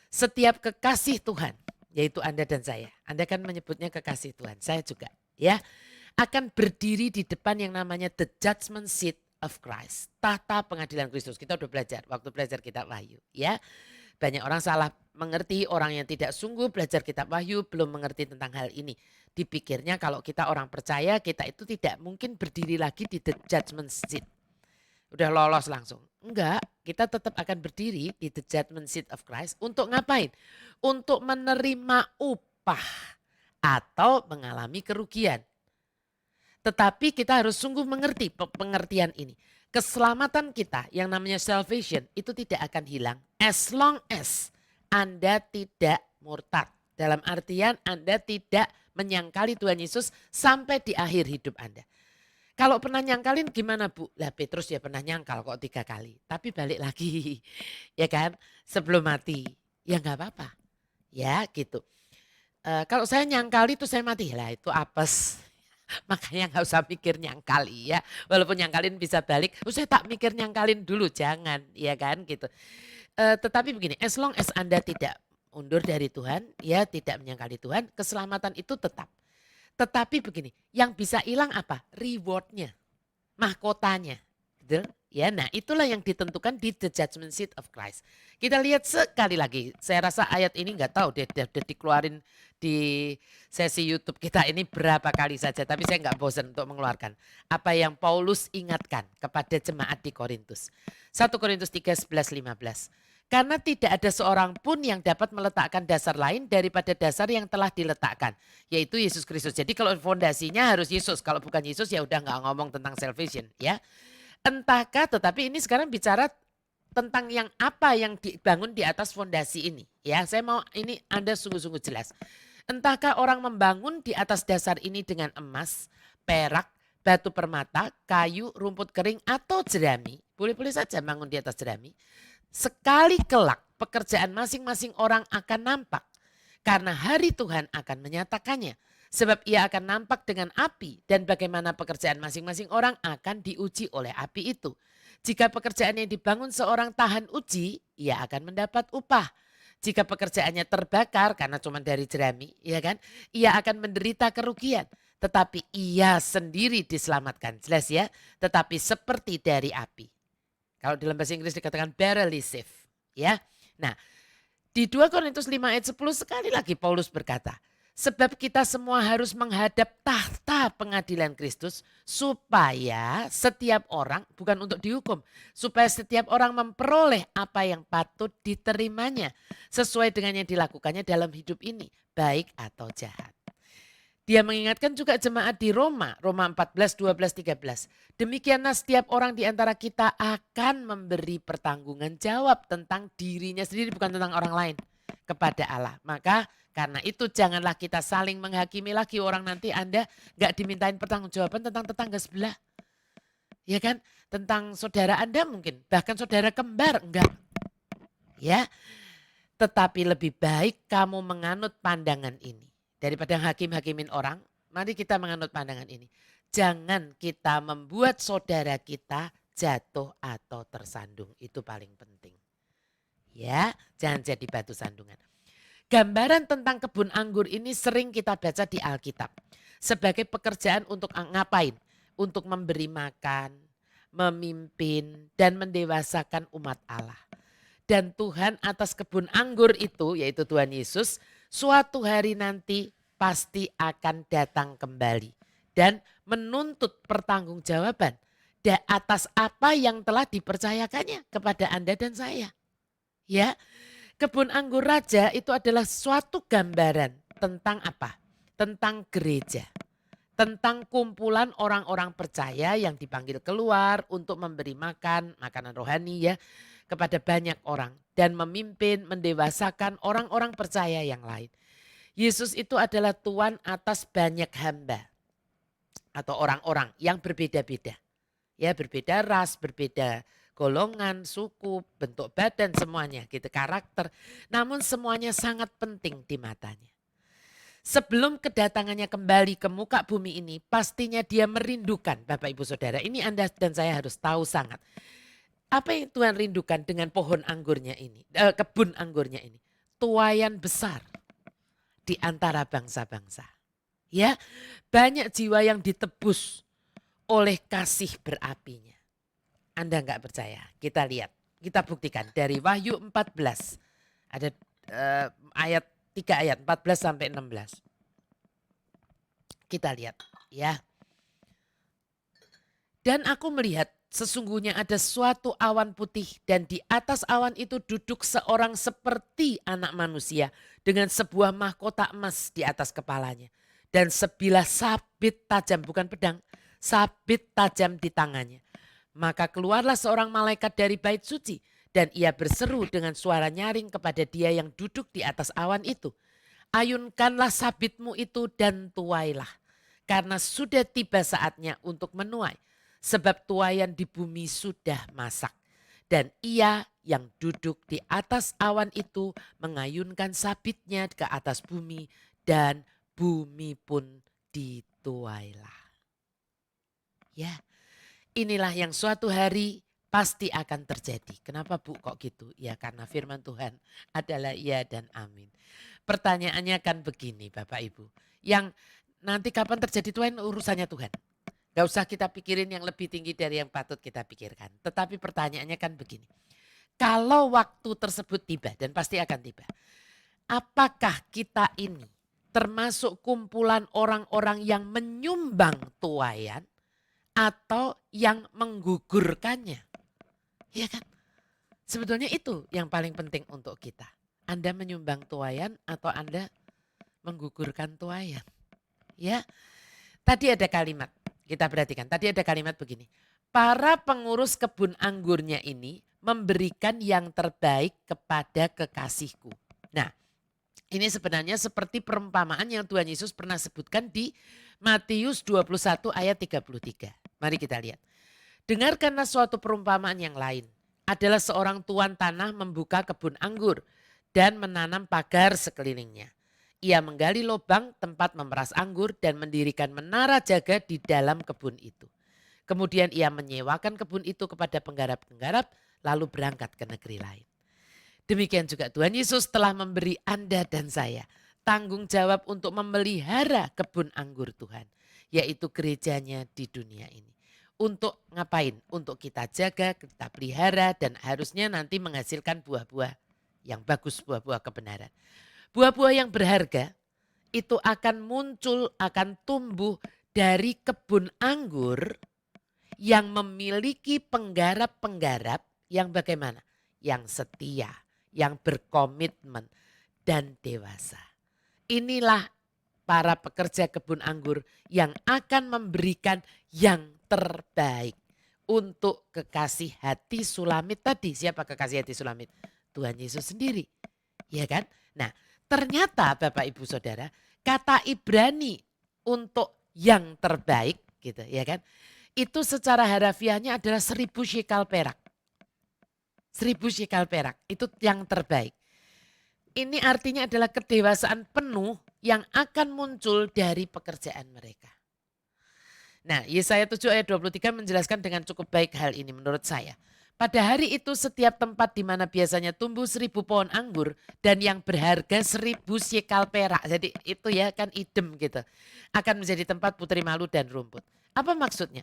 Setiap kekasih Tuhan, yaitu Anda dan saya. Anda kan menyebutnya kekasih Tuhan, saya juga. Ya, akan berdiri di depan yang namanya the judgment seat of Christ. Tahta pengadilan Kristus. Kita udah belajar, waktu belajar kitab Wahyu. Ya, banyak orang salah mengerti, orang yang tidak sungguh belajar kitab Wahyu belum mengerti tentang hal ini. Dipikirnya kalau kita orang percaya, kita itu tidak mungkin berdiri lagi di the judgment seat. Udah lolos langsung. Enggak, kita tetap akan berdiri di the judgment seat of Christ untuk ngapain? Untuk menerima upah atau mengalami kerugian. Tetapi kita harus sungguh mengerti pengertian ini. Keselamatan kita yang namanya salvation itu tidak akan hilang as long as Anda tidak murtad. Dalam artian Anda tidak menyangkali Tuhan Yesus sampai di akhir hidup Anda. Kalau pernah nyangkalin gimana Bu? Lah Petrus ya pernah nyangkal kok 3 kali. Tapi balik lagi ya kan sebelum mati. Ya gak apa-apa ya gitu. Kalau saya nyangkali itu saya mati lah itu apes. Makanya gak usah mikir nyangkali ya. Walaupun nyangkalin bisa balik. Saya tak mikir nyangkalin dulu jangan ya kan gitu. Tetapi begini as long as Anda tidak undur dari Tuhan. Ya tidak menyangkali Tuhan. Keselamatan itu tetap. Tetapi begini, yang bisa hilang apa? Rewardnya, mahkotanya. Gitu? Ya, nah itulah yang ditentukan di the judgment seat of Christ. Kita lihat sekali lagi, saya rasa ayat ini nggak tahu dia dikeluarin di sesi YouTube kita ini berapa kali saja. Tapi saya nggak bosan untuk mengeluarkan. Apa yang Paulus ingatkan kepada jemaat di Korintus. 1 Korintus 3, 11, 15. Karena tidak ada seorang pun yang dapat meletakkan dasar lain daripada dasar yang telah diletakkan. Yaitu Yesus Kristus. Jadi kalau fondasinya harus Yesus. Kalau bukan Yesus ya udah gak ngomong tentang salvation. Ya. Entahkah tetapi ini sekarang bicara tentang yang apa yang dibangun di atas fondasi ini. Ya saya mau ini Anda sungguh-sungguh jelas. Entahkah orang membangun di atas dasar ini dengan emas, perak, batu permata, kayu, rumput kering atau jerami. Boleh-boleh saja bangun di atas jerami. Sekali kelak pekerjaan masing-masing orang akan nampak. Karena hari Tuhan akan menyatakannya. Sebab ia akan nampak dengan api dan bagaimana pekerjaan masing-masing orang akan diuji oleh api itu. Jika pekerjaan yang dibangun seorang tahan uji, ia akan mendapat upah. Jika pekerjaannya terbakar karena cuma dari jerami, ya kan? Ia akan menderita kerugian. Tetapi ia sendiri diselamatkan. Jelas ya? Tetapi seperti dari api. Kalau dalam bahasa Inggris dikatakan barely safe. Ya. Nah, di 2 Korintus 5 ayat 10 sekali lagi Paulus berkata, sebab kita semua harus menghadap tahta pengadilan Kristus supaya setiap orang, bukan untuk dihukum, supaya setiap orang memperoleh apa yang patut diterimanya sesuai dengan yang dilakukannya dalam hidup ini, baik atau jahat. Dia mengingatkan juga jemaat di Roma, Roma 14, 12, 13. Demikianlah setiap orang di antara kita akan memberi pertanggungan jawab tentang dirinya sendiri, bukan tentang orang lain, kepada Allah. Maka karena itu janganlah kita saling menghakimi lagi orang nanti Anda gak dimintain pertanggungjawaban tentang tetangga sebelah. Ya kan? Tentang saudara Anda mungkin, bahkan saudara kembar, enggak. Ya. Tetapi lebih baik kamu menganut pandangan ini. Daripada hakim-hakimin orang, mari kita menganut pandangan ini. Jangan kita membuat saudara kita jatuh atau tersandung. Itu paling penting. Ya, jangan jadi batu sandungan. Gambaran tentang kebun anggur ini sering kita baca di Alkitab. Sebagai pekerjaan untuk ngapain? Untuk memberi makan, memimpin, dan mendewasakan umat Allah. Dan Tuhan atas kebun anggur itu, yaitu Tuhan Yesus, suatu hari nanti pasti akan datang kembali. Dan menuntut pertanggungjawaban atas apa yang telah dipercayakannya kepada Anda dan saya. Ya, kebun anggur raja itu adalah suatu gambaran tentang apa? Tentang gereja. Tentang kumpulan orang-orang percaya yang dipanggil keluar untuk memberi makanan rohani ya, kepada banyak orang dan memimpin, mendewasakan orang-orang percaya yang lain. Yesus itu adalah Tuhan atas banyak hamba atau orang-orang yang berbeda-beda. Ya, berbeda ras, berbeda golongan, suku, bentuk badan semuanya gitu, karakter. Namun semuanya sangat penting di matanya. Sebelum kedatangannya kembali ke muka bumi ini, pastinya dia merindukan Bapak Ibu Saudara. Ini Anda dan saya harus tahu sangat. Apa yang Tuhan rindukan dengan pohon anggurnya ini, kebun anggurnya ini? Tuaian besar di antara bangsa-bangsa. Ya, banyak jiwa yang ditebus oleh kasih berapinya. Anda enggak percaya? Kita lihat, kita buktikan dari Wahyu 14. Ada ayat 3 ayat 14 sampai 16. Kita lihat ya. Dan aku melihat sesungguhnya ada suatu awan putih dan di atas awan itu duduk seorang seperti anak manusia dengan sebuah mahkota emas di atas kepalanya. Dan sebilah sabit tajam, bukan pedang, sabit tajam di tangannya. Maka keluarlah seorang malaikat dari bait suci dan ia berseru dengan suara nyaring kepada dia yang duduk di atas awan itu. Ayunkanlah sabitmu itu dan tuailah, karena sudah tiba saatnya untuk menuai. Sebab tuaian di bumi sudah masak. Dan ia yang duduk di atas awan itu mengayunkan sabitnya ke atas bumi dan bumi pun dituailah. Ya, inilah yang suatu hari pasti akan terjadi. Kenapa Bu kok gitu? Ya karena firman Tuhan adalah iya dan amin. Pertanyaannya kan begini Bapak Ibu. Yang nanti kapan terjadi tuaian urusannya Tuhan. Gak usah kita pikirin yang lebih tinggi dari yang patut kita pikirkan. Tetapi pertanyaannya kan begini. Kalau waktu tersebut tiba dan pasti akan tiba. Apakah kita ini termasuk kumpulan orang-orang yang menyumbang tuaian atau yang menggugurkannya? Ya kan? Sebetulnya itu yang paling penting untuk kita. Anda menyumbang tuaian atau Anda menggugurkan tuaian? Ya. Tadi ada kalimat. Kita perhatikan, tadi ada kalimat begini. Para pengurus kebun anggurnya ini memberikan yang terbaik kepada kekasihku. Nah, ini sebenarnya seperti perumpamaan yang Tuhan Yesus pernah sebutkan di Matius 21 ayat 33. Mari kita lihat. Dengarkanlah suatu perumpamaan yang lain. Adalah seorang tuan tanah membuka kebun anggur dan menanam pagar sekelilingnya. Ia menggali lubang tempat memeras anggur dan mendirikan menara jaga di dalam kebun itu. Kemudian ia menyewakan kebun itu kepada penggarap-penggarap lalu berangkat ke negeri lain. Demikian juga Tuhan Yesus telah memberi Anda dan saya tanggung jawab untuk memelihara kebun anggur Tuhan. Yaitu gerejanya di dunia ini. Untuk ngapain? Untuk kita jaga, kita pelihara dan harusnya nanti menghasilkan buah-buah yang bagus, buah-buah kebenaran. Buah-buah yang berharga itu akan muncul, akan tumbuh dari kebun anggur yang memiliki penggarap-penggarap yang bagaimana? Yang setia, yang berkomitmen dan dewasa. Inilah para pekerja kebun anggur yang akan memberikan yang terbaik untuk kekasih hati Sulamit tadi. Siapa kekasih hati Sulamit? Tuhan Yesus sendiri. Ya kan? Nah, ternyata Bapak Ibu Saudara, kata Ibrani untuk yang terbaik gitu ya kan. Itu secara harafiahnya adalah 1000 shekal perak. 1000 shekal perak itu yang terbaik. Ini artinya adalah kedewasaan penuh yang akan muncul dari pekerjaan mereka. Nah, Yesaya 7 ayat 23 menjelaskan dengan cukup baik hal ini menurut saya. Pada hari itu setiap tempat di mana biasanya tumbuh 1000 pohon anggur dan yang berharga 1000 shekal perak. Jadi itu ya kan idem gitu. Akan menjadi tempat putri malu dan rumput. Apa maksudnya?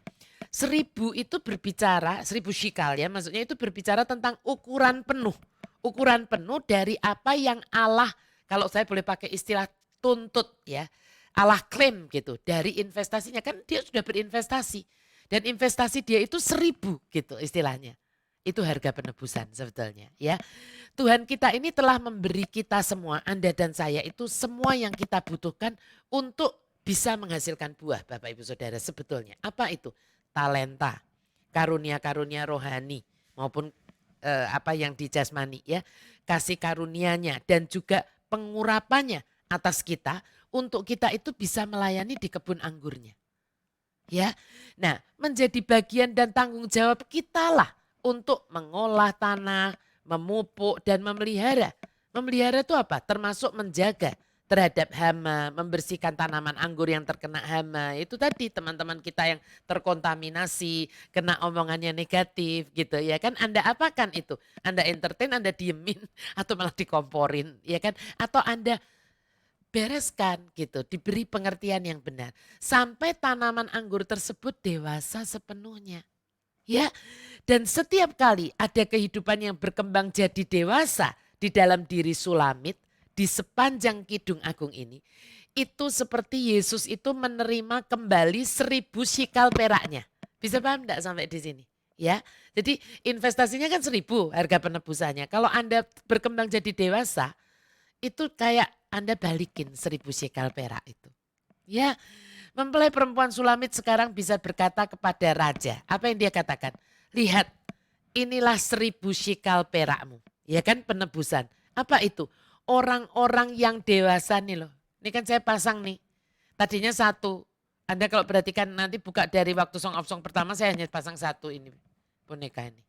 1000 itu berbicara, 1000 shekal ya, maksudnya itu berbicara tentang ukuran penuh. Ukuran penuh dari apa yang Allah, kalau saya boleh pakai istilah tuntut ya. Allah klaim gitu dari investasinya, kan dia sudah berinvestasi. Dan investasi dia itu 1000 gitu istilahnya. Itu harga penebusan sebetulnya ya. Tuhan kita ini telah memberi kita semua, Anda dan saya itu semua yang kita butuhkan untuk bisa menghasilkan buah Bapak Ibu Saudara sebetulnya. Apa itu? Talenta, karunia-karunia rohani maupun apa yang di jasmani ya. Kasih karunianya dan juga pengurapannya atas kita untuk kita itu bisa melayani di kebun anggurnya. Ya. Nah, menjadi bagian dan tanggung jawab kita lah untuk mengolah tanah, memupuk dan memelihara. Memelihara itu apa? Termasuk menjaga terhadap hama, membersihkan tanaman anggur yang terkena hama. Itu tadi teman-teman kita yang terkontaminasi, kena omongannya negatif gitu ya kan. Anda apakan itu? Anda entertain, Anda diemin atau malah dikomporin ya kan. Atau Anda bereskan gitu, diberi pengertian yang benar. Sampai tanaman anggur tersebut dewasa sepenuhnya. Ya, dan setiap kali ada kehidupan yang berkembang jadi dewasa di dalam diri Sulamit, di sepanjang Kidung Agung ini, itu seperti Yesus itu menerima kembali 1000 shekal peraknya. Bisa paham enggak sampai di sini? Ya, jadi investasinya kan 1000 harga penebusannya. Kalau Anda berkembang jadi dewasa, itu kayak Anda balikin 1000 shekal perak itu. Ya, mempelai perempuan Sulamit sekarang bisa berkata kepada raja. Apa yang dia katakan? Lihat, inilah 1000 shekal perakmu. Ya kan penebusan. Apa itu? Orang-orang yang dewasa nih loh. Ini kan saya pasang nih. Tadinya 1. Anda kalau perhatikan nanti buka dari waktu Song of Song pertama saya hanya pasang 1 ini. Boneka ini.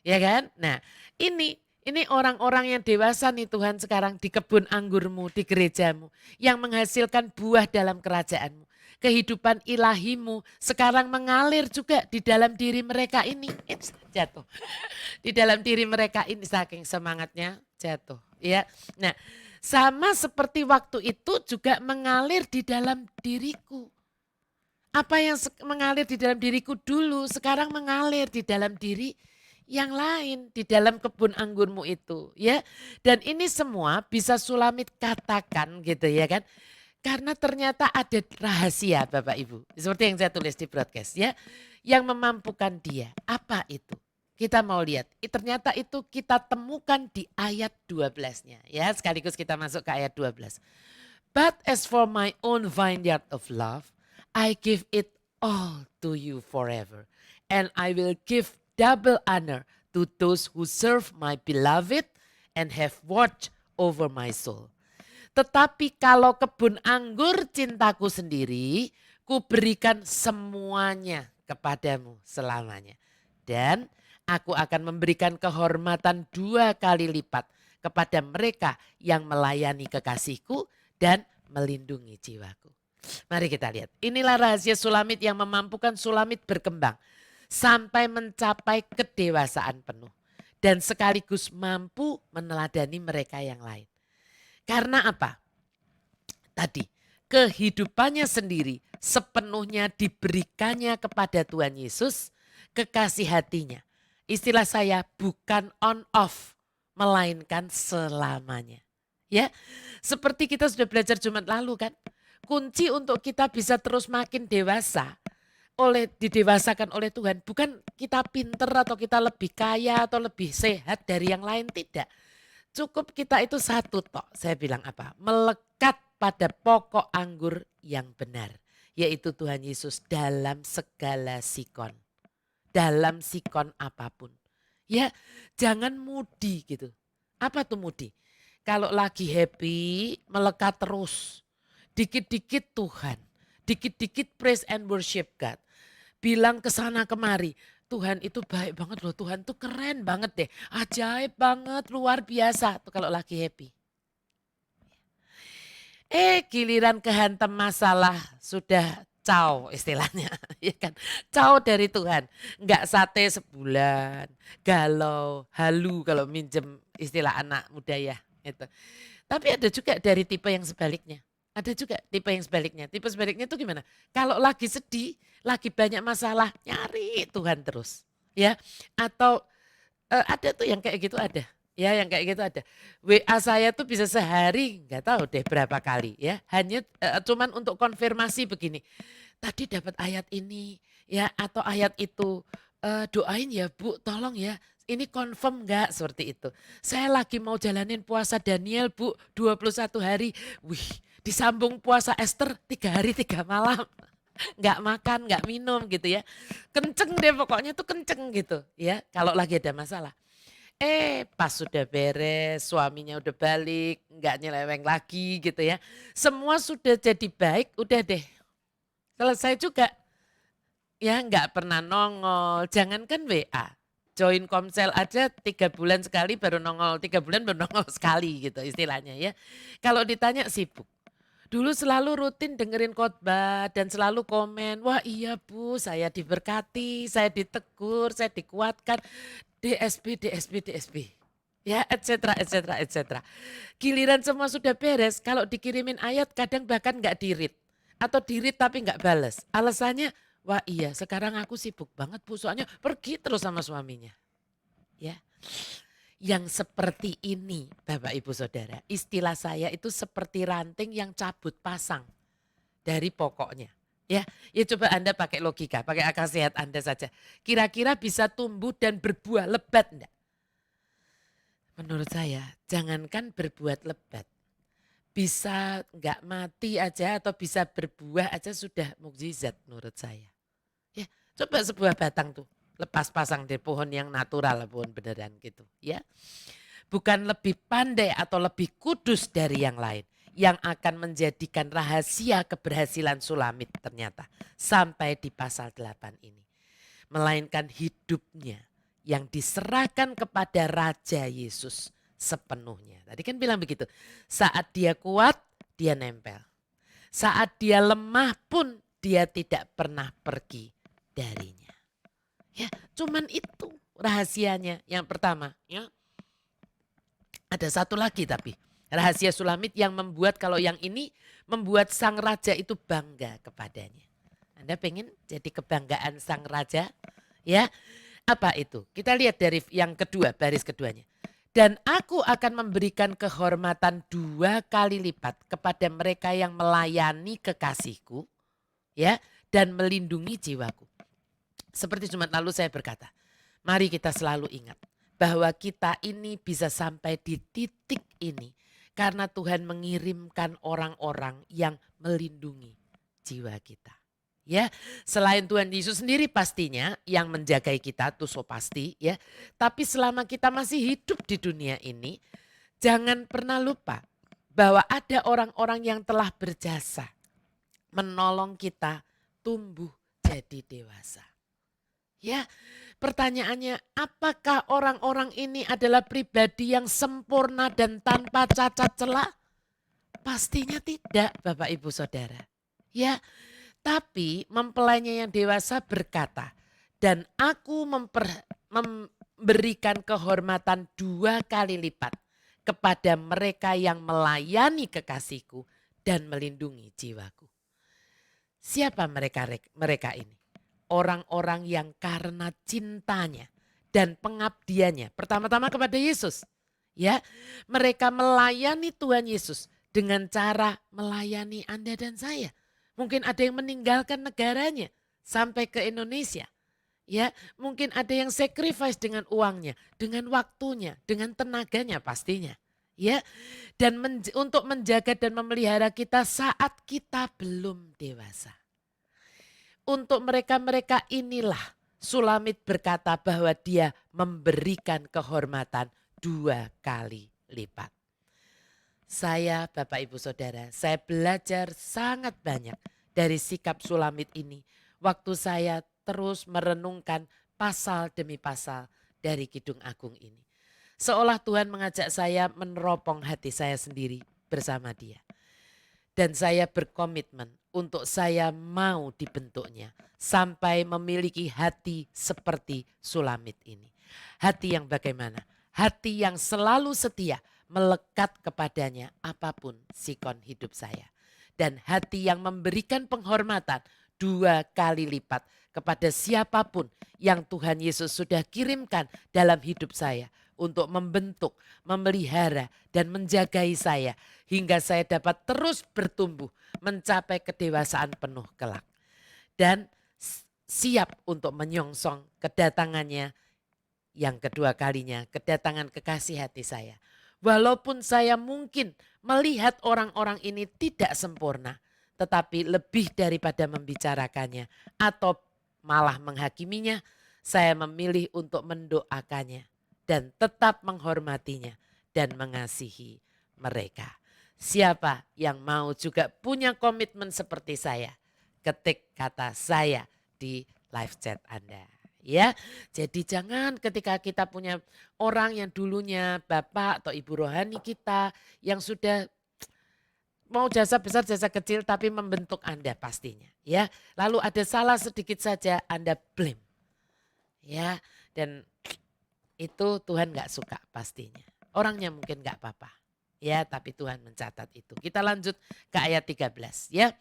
Ya kan? Nah ini orang-orang yang dewasa nih Tuhan sekarang di kebun anggurmu, di gerejamu. Yang menghasilkan buah dalam kerajaanmu. Kehidupan ilahimu sekarang mengalir juga di dalam diri mereka ini. Jatuh. Di dalam diri mereka ini saking semangatnya jatuh. Ya. Nah sama seperti waktu itu juga mengalir di dalam diriku. Apa yang mengalir di dalam diriku dulu sekarang mengalir di dalam diri yang lain di dalam kebun anggurmu itu ya. Dan ini semua bisa Sulamit katakan gitu ya kan. Karena ternyata ada rahasia Bapak Ibu. Seperti yang saya tulis di broadcast ya. Yang memampukan dia. Apa itu? Kita mau lihat. Ternyata itu kita temukan di ayat 12-nya ya. Sekaligus kita masuk ke ayat 12. But as for my own vineyard of love, I give it all to you forever. And I will give double honor to those who serve my beloved and have watch over my soul. Tetapi kalau kebun anggur cintaku sendiri, ku berikan semuanya kepadamu selamanya. Dan aku akan memberikan kehormatan 2 kali lipat kepada mereka yang melayani kekasihku dan melindungi jiwaku. Mari kita lihat. Inilah rahasia Sulamit yang memampukan Sulamit berkembang sampai mencapai kedewasaan penuh. Dan sekaligus mampu meneladani mereka yang lain. Karena apa? Tadi kehidupannya sendiri sepenuhnya diberikannya kepada Tuhan Yesus, kekasih hatinya. Istilah saya bukan on off, melainkan selamanya. Ya, seperti kita sudah belajar Jumat lalu kan. Kunci untuk kita bisa terus makin dewasa, didewasakan oleh Tuhan. Bukan kita pinter atau kita lebih kaya atau lebih sehat dari yang lain, tidak. Cukup kita itu satu tok, saya bilang apa? Melekat pada pokok anggur yang benar. Yaitu Tuhan Yesus dalam segala sikon. Dalam sikon apapun. Ya, jangan mudi gitu. Apa tuh mudi? Kalau lagi happy, melekat terus. Dikit-dikit Tuhan. Dikit-dikit praise and worship God. Bilang ke sana kemari. Tuhan itu baik banget loh. Tuhan tuh keren banget deh. Ajaib banget, luar biasa. Tuh kalau lagi happy. Giliran kehantem masalah sudah caw istilahnya, ya kan? Caw dari Tuhan, nggak sate sebulan, galau, halu kalau minjem istilah anak muda ya. Gitu. Tapi ada juga dari tipe yang sebaliknya. Ada juga tipe yang sebaliknya. Tipe sebaliknya itu gimana? Kalau lagi sedih, lagi banyak masalah, nyari Tuhan terus. Ya, atau ada tuh yang kayak gitu ada. Ya, yang kayak gitu ada. WA saya tuh bisa sehari, nggak tahu deh berapa kali ya. Hanya cuman untuk konfirmasi begini. Tadi dapat ayat ini ya atau ayat itu. Doain ya Bu, tolong ya. Ini confirm nggak seperti itu. Saya lagi mau jalanin puasa Daniel Bu, 21 hari. Wih, disambung puasa Esther 3 hari 3 malam. Nggak makan, nggak minum gitu ya. Kenceng deh pokoknya tuh kenceng gitu ya kalau lagi ada masalah. Pas sudah beres, suaminya udah balik, nggak nyeleweng lagi gitu ya. Semua sudah jadi baik, udah deh. Selesai juga. Ya nggak pernah nongol, jangankan WA. Join Komsel aja 3 bulan sekali baru nongol, 3 bulan baru nongol sekali gitu istilahnya ya. Kalau ditanya sibuk. Dulu selalu rutin dengerin khotbah dan selalu komen, wah iya Bu saya diberkati, saya ditegur, saya dikuatkan, DSB, DSB, DSB. Ya, et cetera, et cetera, et cetera. Giliran semua sudah beres, kalau dikirimin ayat kadang bahkan nggak di-read. Atau di-read tapi nggak bales. Alasannya, wah iya sekarang aku sibuk banget Bu, soalnya pergi terus sama suaminya. Ya, yang seperti ini Bapak Ibu Saudara, istilah saya itu seperti ranting yang cabut pasang dari pokoknya. Ya, ya coba Anda pakai logika, pakai akal sehat Anda saja. Kira-kira bisa tumbuh dan berbuah lebat enggak? Menurut saya, jangankan berbuat lebat, bisa enggak mati aja atau bisa berbuah aja sudah mukjizat menurut saya. Ya, coba sebuah batang tuh lepas pasang di pohon yang natural, pohon beneran gitu, ya. Bukan lebih pandai atau lebih kudus dari yang lain yang akan menjadikan rahasia keberhasilan Sulamit ternyata sampai di pasal 8 ini. Melainkan hidupnya yang diserahkan kepada Raja Yesus sepenuhnya. Tadi kan bilang begitu, saat dia kuat dia nempel. Saat dia lemah pun dia tidak pernah pergi darinya. Ya, cuman itu rahasianya yang pertama ya. Ada satu lagi tapi rahasia Sulamit yang membuat kalau yang ini membuat sang raja itu bangga kepadanya. Anda pengen jadi kebanggaan sang raja? Ya, apa itu? Kita lihat dari yang kedua, baris keduanya. Dan aku akan memberikan kehormatan 2 kali lipat kepada mereka yang melayani kekasihku ya dan melindungi jiwaku. Seperti Jumat lalu saya berkata, mari kita selalu ingat bahwa kita ini bisa sampai di titik ini karena Tuhan mengirimkan orang-orang yang melindungi jiwa kita. Ya, selain Tuhan Yesus sendiri pastinya yang menjagai kita tuh so pasti ya. Tapi selama kita masih hidup di dunia ini, jangan pernah lupa bahwa ada orang-orang yang telah berjasa menolong kita tumbuh jadi dewasa. Ya, pertanyaannya apakah orang-orang ini adalah pribadi yang sempurna dan tanpa cacat celah? Pastinya tidak Bapak Ibu Saudara. Ya, tapi mempelainya yang dewasa berkata, dan aku memberikan kehormatan 2 kali lipat kepada mereka yang melayani kekasihku dan melindungi jiwaku. Siapa mereka ini? Orang-orang yang karena cintanya dan pengabdiannya pertama-tama kepada Yesus. Ya, mereka melayani Tuhan Yesus dengan cara melayani Anda dan saya. Mungkin ada yang meninggalkan negaranya sampai ke Indonesia. Ya, mungkin ada yang sacrifice dengan uangnya, dengan waktunya, dengan tenaganya pastinya. Ya, dan untuk menjaga dan memelihara kita saat kita belum dewasa. Untuk mereka-mereka inilah Sulamit berkata bahwa dia memberikan kehormatan 2 kali lipat. Saya Bapak Ibu Saudara, saya belajar sangat banyak dari sikap Sulamit ini. Waktu saya terus merenungkan pasal demi pasal dari Kidung Agung ini. Seolah Tuhan mengajak saya meneropong hati saya sendiri bersama dia. Dan saya berkomitmen untuk saya mau dibentuknya sampai memiliki hati seperti Sulamit ini. Hati yang bagaimana? Hati yang selalu setia melekat kepadanya apapun sikon hidup saya. Dan hati yang memberikan penghormatan 2 kali lipat kepada siapapun yang Tuhan Yesus sudah kirimkan dalam hidup saya untuk membentuk, memelihara dan menjagai saya hingga saya dapat terus bertumbuh mencapai kedewasaan penuh kelak. Dan siap untuk menyongsong kedatangannya yang kedua kalinya, kedatangan kekasih hati saya. Walaupun saya mungkin melihat orang-orang ini tidak sempurna, tetapi lebih daripada membicarakannya atau malah menghakiminya, saya memilih untuk mendoakannya dan tetap menghormatinya dan mengasihi mereka. Siapa yang mau juga punya komitmen seperti saya? Ketik kata saya di live chat Anda. Ya, jadi jangan ketika kita punya orang yang dulunya bapak atau ibu rohani kita yang sudah mau jasa besar jasa kecil tapi membentuk Anda pastinya. Ya, lalu ada salah sedikit saja Anda blame. Ya, dan itu Tuhan gak suka pastinya. Orangnya mungkin gak apa-apa. Ya, tapi Tuhan mencatat itu. Kita lanjut ke ayat 13 ya.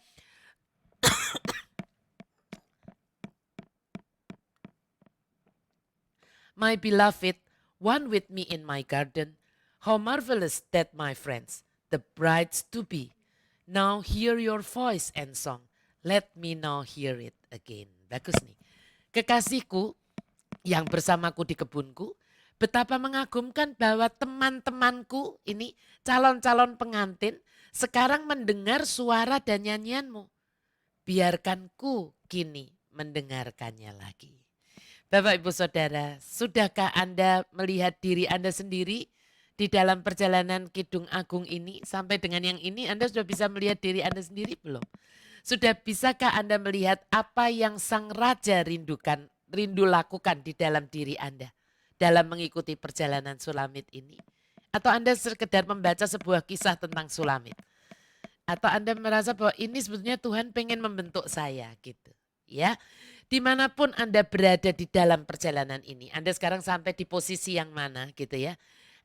My beloved, one with me in my garden. How marvelous that my friends, the brides to be. Now hear your voice and song. Let me now hear it again. Bagus nih. Kekasihku yang bersamaku di kebunku, betapa mengagumkan bahwa teman-temanku ini calon-calon pengantin sekarang mendengar suara dan nyanyianmu. Biarkan ku kini mendengarkannya lagi. Bapak Ibu Saudara, sudahkah Anda melihat diri Anda sendiri di dalam perjalanan Kidung Agung ini? Sampai dengan yang ini Anda sudah bisa melihat diri Anda sendiri belum? Sudah bisakah Anda melihat apa yang Sang Raja rindu lakukan di dalam diri Anda dalam mengikuti perjalanan Sulamit ini? Atau Anda sekedar membaca sebuah kisah tentang Sulamit? Atau Anda merasa bahwa ini sebetulnya Tuhan pengen membentuk saya gitu. Ya, dimanapun Anda berada di dalam perjalanan ini, Anda sekarang sampai di posisi yang mana gitu ya.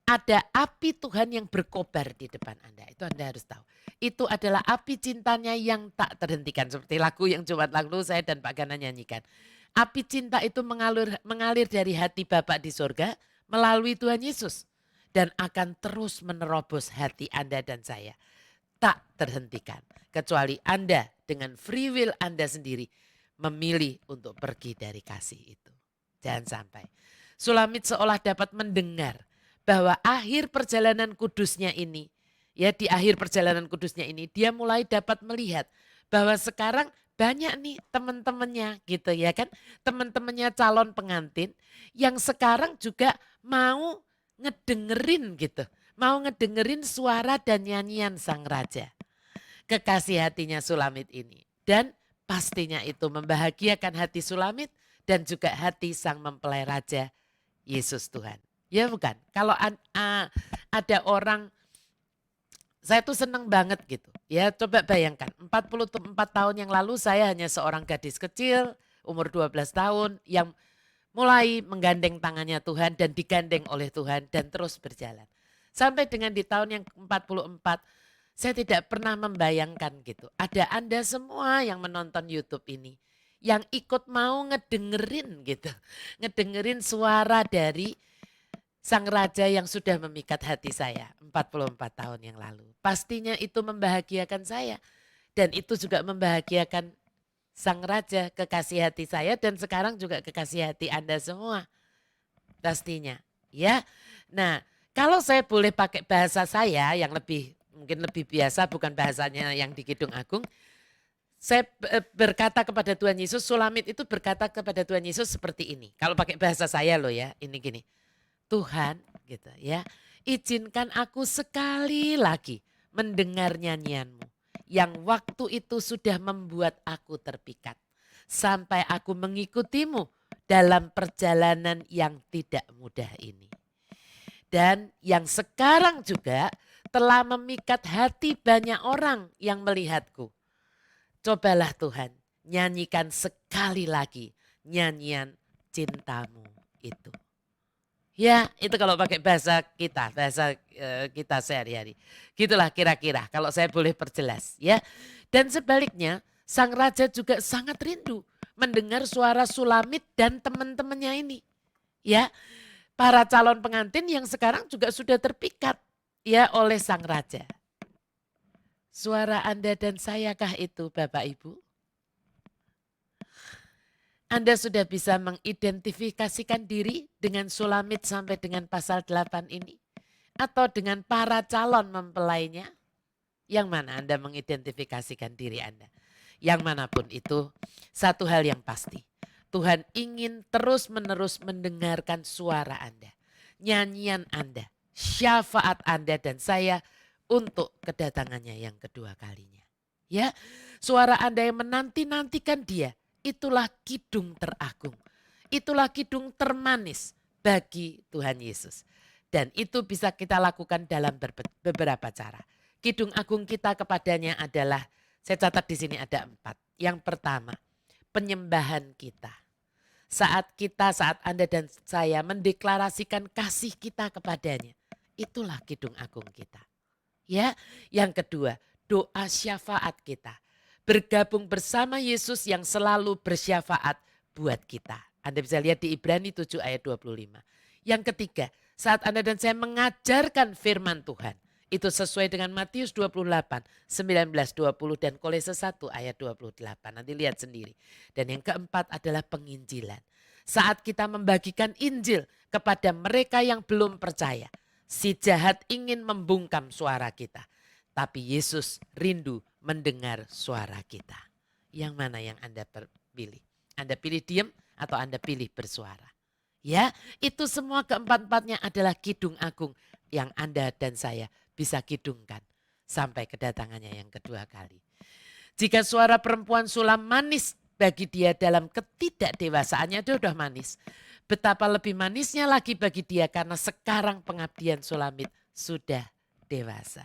Ada api Tuhan yang berkobar di depan Anda, itu Anda harus tahu. Itu adalah api cintanya yang tak terhentikan. Seperti lagu yang Jumat lalu saya dan Pak Gana nyanyikan. Api cinta itu mengalir dari hati Bapa di surga melalui Tuhan Yesus. Dan akan terus menerobos hati Anda dan saya. Tak terhentikan. Kecuali Anda dengan free will Anda sendiri memilih untuk pergi dari kasih itu. Jangan sampai. Sulamit seolah dapat mendengar bahwa akhir perjalanan kudusnya ini, ya di akhir perjalanan kudusnya ini, dia mulai dapat melihat bahwa sekarang banyak nih teman-temannya gitu ya kan. Teman-temannya calon pengantin yang sekarang juga mau ngedengerin gitu. Mau ngedengerin suara dan nyanyian Sang Raja. Kekasih hatinya Sulamit ini. Dan pastinya itu membahagiakan hati Sulamit dan juga hati sang mempelai raja Yesus Tuhan. Ya bukan? Kalau ada orang, saya tuh seneng banget gitu. Ya coba bayangkan 44 tahun yang lalu saya hanya seorang gadis kecil umur 12 tahun yang mulai menggandeng tangannya Tuhan dan digandeng oleh Tuhan dan terus berjalan. Sampai dengan di tahun yang 44 saya tidak pernah membayangkan gitu. Ada Anda semua yang menonton YouTube ini. Yang ikut mau ngedengerin gitu. Ngedengerin suara dari Sang Raja yang sudah memikat hati saya 44 tahun yang lalu. Pastinya itu membahagiakan saya. Dan itu juga membahagiakan Sang Raja, kekasih hati saya. Dan sekarang juga kekasih hati Anda semua. Pastinya. Ya. Nah, kalau saya boleh pakai bahasa saya yang mungkin lebih biasa, bukan bahasanya yang di Kidung Agung. Saya berkata kepada Tuhan Yesus, Sulamit itu berkata kepada Tuhan Yesus seperti ini. Kalau pakai bahasa saya loh ya, ini gini. Tuhan gitu ya, izinkan aku sekali lagi mendengar nyanyianmu. Yang waktu itu sudah membuat aku terpikat. Sampai aku mengikutimu dalam perjalanan yang tidak mudah ini. Dan yang sekarang juga telah memikat hati banyak orang yang melihatku. Cobalah Tuhan, nyanyikan sekali lagi nyanyian cintamu itu. Ya, itu kalau pakai bahasa kita sehari-hari. Gitulah kira-kira kalau saya boleh perjelas ya. Dan sebaliknya, sang raja juga sangat rindu mendengar suara Sulamit dan teman-temannya ini. Ya, para calon pengantin yang sekarang juga sudah terpikat ya oleh sang raja. Suara Anda dan sayakah itu Bapak Ibu? Anda sudah bisa mengidentifikasikan diri dengan Sulamit sampai dengan pasal 8 ini? Atau dengan para calon mempelainya? Yang mana Anda mengidentifikasikan diri Anda? Yang manapun itu, satu hal yang pasti. Tuhan ingin terus-menerus mendengarkan suara Anda, nyanyian Anda, syafaat Anda dan saya untuk kedatangannya yang kedua kalinya. Ya, suara Anda yang menanti-nantikan Dia, itulah kidung teragung. Itulah kidung termanis bagi Tuhan Yesus. Dan itu bisa kita lakukan dalam beberapa cara. Kidung agung kita kepadanya adalah, saya catat di sini ada 4. Yang pertama, penyembahan kita. Saat Anda dan saya mendeklarasikan kasih kita kepadanya, itulah kidung agung kita. Ya, yang kedua, doa syafaat kita. Bergabung bersama Yesus yang selalu bersyafaat buat kita. Anda bisa lihat di Ibrani 7 ayat 25. Yang ketiga, saat Anda dan saya mengajarkan firman Tuhan. Itu sesuai dengan Matius 28, 19, 20 dan Kolose 1 ayat 28. Nanti lihat sendiri. Dan yang keempat adalah penginjilan. Saat kita membagikan Injil kepada mereka yang belum percaya. Si jahat ingin membungkam suara kita. Tapi Yesus rindu mendengar suara kita. Yang mana yang Anda pilih? Anda pilih diam atau Anda pilih bersuara? Ya, itu semua keempat-empatnya adalah kidung agung yang Anda dan saya bisa kidungkan sampai kedatangannya yang kedua kali. Jika suara perempuan Sulam manis bagi dia dalam ketidakdewasaannya, dia sudah manis. Betapa lebih manisnya lagi bagi dia karena sekarang pengabdian Sulamit sudah dewasa.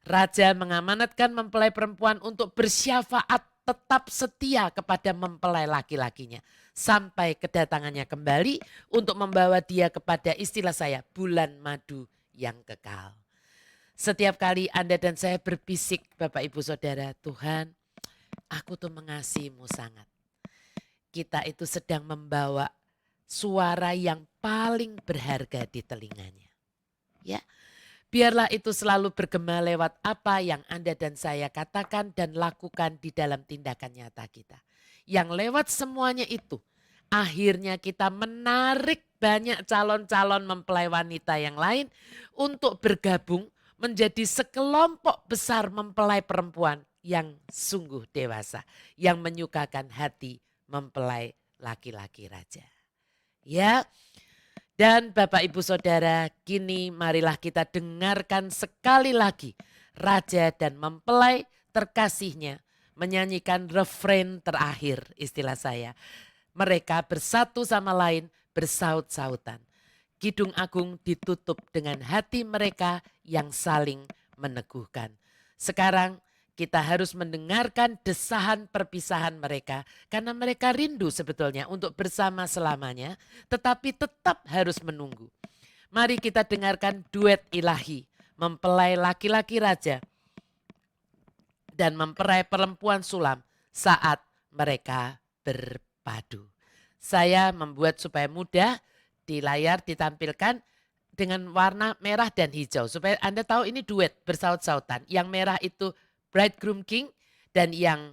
Raja mengamanatkan mempelai perempuan untuk bersyafaat tetap setia kepada mempelai laki-lakinya. Sampai kedatangannya kembali untuk membawa dia kepada istilah saya bulan madu yang kekal. Setiap kali Anda dan saya berbisik Bapak Ibu Saudara, Tuhan aku tuh mengasihimu sangat. Kita itu sedang membawa suara yang paling berharga di telinganya. Ya. Biarlah itu selalu bergema lewat apa yang Anda dan saya katakan dan lakukan di dalam tindakan nyata kita. Yang lewat semuanya itu, akhirnya kita menarik banyak calon-calon mempelai wanita yang lain untuk bergabung menjadi sekelompok besar mempelai perempuan yang sungguh dewasa. Yang menyukakan hati mempelai laki-laki raja. Ya. Dan Bapak Ibu Saudara, kini marilah kita dengarkan sekali lagi raja dan mempelai terkasihnya menyanyikan refrain terakhir istilah saya. Mereka bersatu sama lain bersaut-sautan. Kidung agung ditutup dengan hati mereka yang saling meneguhkan. Sekarang kita harus mendengarkan desahan perpisahan mereka karena mereka rindu sebetulnya untuk bersama selamanya tetapi tetap harus menunggu. Mari kita dengarkan duet ilahi mempelai laki-laki raja dan mempelai perempuan Sulam saat mereka berpadu. Saya membuat supaya mudah di layar ditampilkan dengan warna merah dan hijau supaya Anda tahu ini duet bersaut-sautan. Yang merah itu bridegroom king dan yang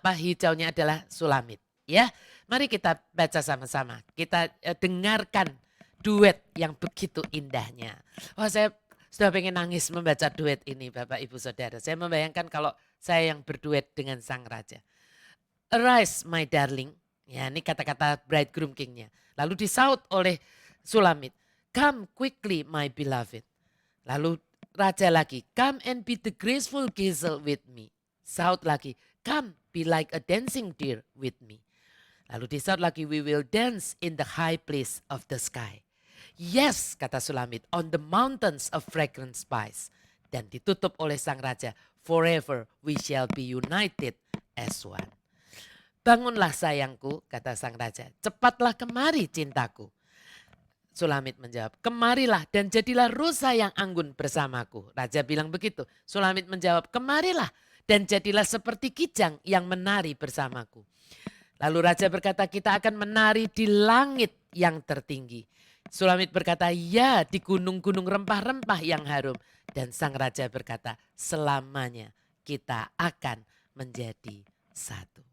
hijaunya adalah Sulamit. Ya, mari kita baca sama-sama. Kita dengarkan duet yang begitu indahnya. Wah, saya sudah pengen nangis membaca duet ini, Bapak Ibu Saudara. Saya membayangkan kalau saya yang berduet dengan sang raja. Arise, my darling. Ya, ini kata-kata bridegroom kingnya. Lalu disaut oleh Sulamit. Come quickly, my beloved. Lalu raja lagi, come and be the graceful gazelle with me. Saut lagi, come be like a dancing deer with me. Lalu disaut lagi, we will dance in the high place of the sky. Yes, kata Sulamit, on the mountains of fragrant spice. Dan ditutup oleh sang raja, forever we shall be united as one. Bangunlah sayangku, kata sang raja, cepatlah kemari cintaku. Sulamit menjawab, kemarilah dan jadilah rusa yang anggun bersamaku. Raja bilang begitu. Sulamit menjawab, kemarilah dan jadilah seperti kijang yang menari bersamaku. Lalu raja berkata, kita akan menari di langit yang tertinggi. Sulamit berkata, ya di gunung-gunung rempah-rempah yang harum. Dan sang raja berkata, selamanya kita akan menjadi satu.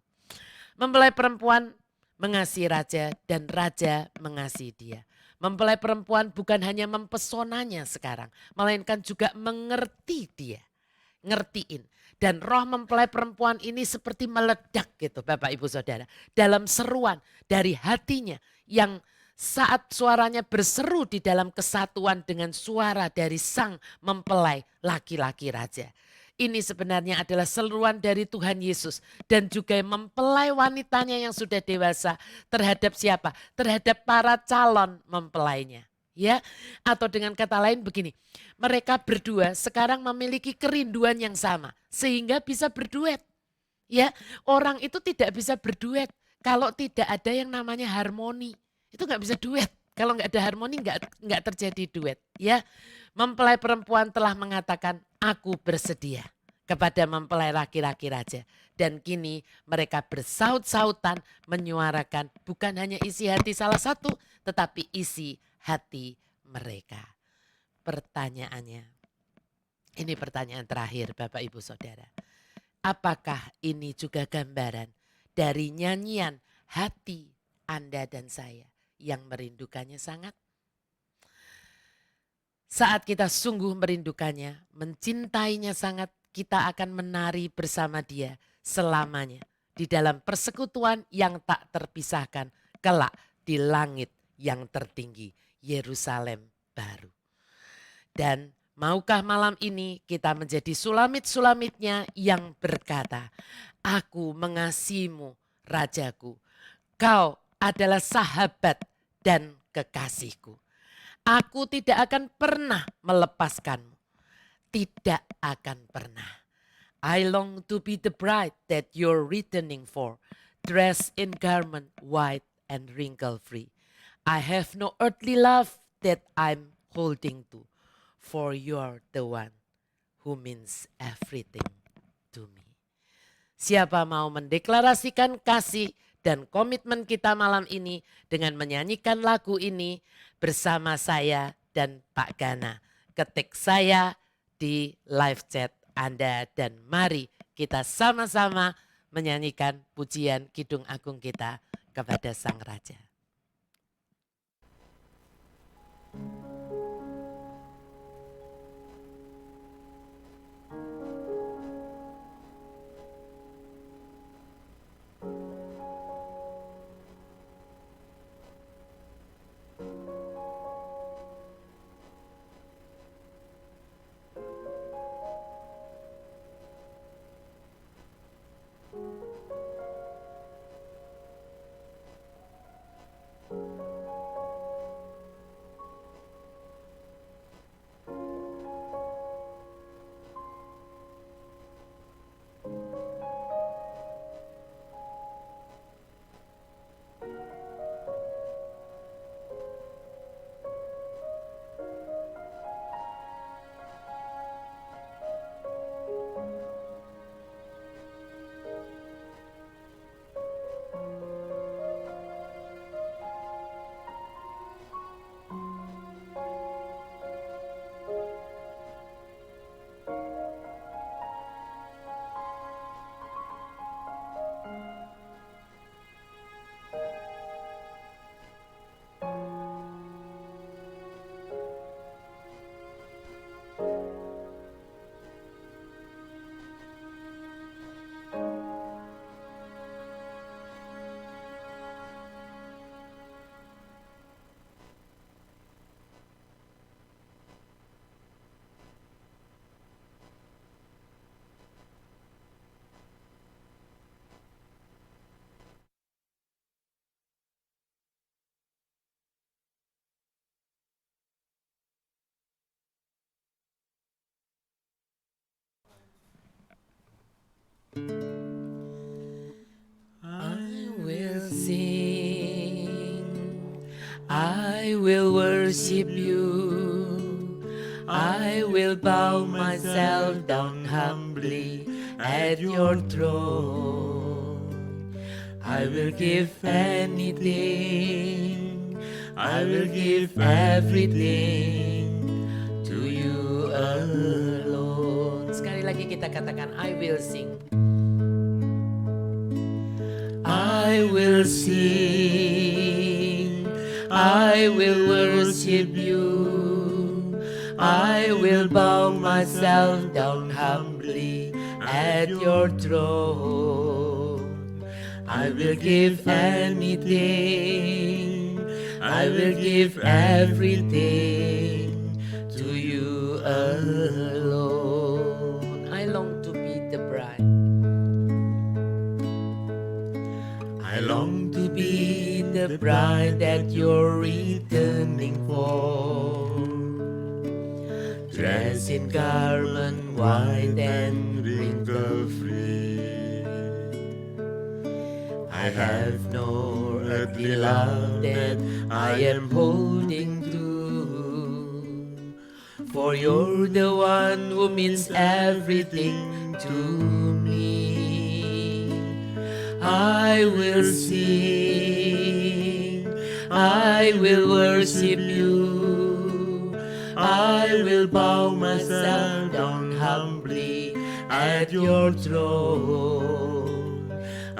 Mempelai perempuan mengasihi raja dan raja mengasihi dia. Mempelai perempuan bukan hanya mempesonanya sekarang, melainkan juga mengerti dia, ngertiin. Dan roh mempelai perempuan ini seperti meledak gitu Bapak Ibu Saudara. Dalam seruan dari hatinya yang saat suaranya berseru di dalam kesatuan dengan suara dari sang mempelai laki-laki raja. Ini sebenarnya adalah seruan dari Tuhan Yesus dan juga mempelai wanitanya yang sudah dewasa terhadap siapa? Terhadap para calon mempelainya. Ya, atau dengan kata lain begini, mereka berdua sekarang memiliki kerinduan yang sama sehingga bisa berduet. Ya, orang itu tidak bisa berduet kalau tidak ada yang namanya harmoni. Itu nggak bisa duet. Kalau nggak ada harmoni nggak terjadi duet. Ya, mempelai perempuan telah mengatakan, aku bersedia kepada mempelai laki-laki raja. Dan kini mereka bersaut-sautan menyuarakan bukan hanya isi hati salah satu, tetapi isi hati mereka. Pertanyaannya, ini pertanyaan terakhir Bapak Ibu Saudara. Apakah ini juga gambaran dari nyanyian hati Anda dan saya yang merindukannya sangat? Saat kita sungguh merindukannya, mencintainya sangat, kita akan menari bersama dia selamanya. Di dalam persekutuan yang tak terpisahkan, kelak di langit yang tertinggi, Yerusalem baru. Dan maukah malam ini kita menjadi sulamit-sulamitnya yang berkata, aku mengasihimu Rajaku, kau adalah sahabat dan kekasihku. Aku tidak akan pernah melepaskanmu. Tidak akan pernah. I long to be the bride that you're returning for, dressed in garment white and wrinkle-free. I have no earthly love that I'm holding to, for you're the one who means everything to me. Siapa mau mendeklarasikan kasih dan komitmen kita malam ini dengan menyanyikan lagu ini bersama saya dan Pak Gana. Ketik saya di live chat Anda dan mari kita sama-sama menyanyikan pujian Kidung Agung kita kepada Sang Raja. I will worship you. I will bow myself down humbly at your throne. I will give anything. I will give everything to you alone. Sekali lagi kita katakan, I will sing. I will sing. I will worship you. I will bow myself down humbly at your throne. I will give anything. I will give everything to you alone. I long to be the bride. I long to be the bride that you're returning for. Dressed in garment white and wrinkle-free. I have no earthly love that I am holding to, for you're the one who means everything to me. I will sing, I will worship you. I will bow myself down humbly at your throne.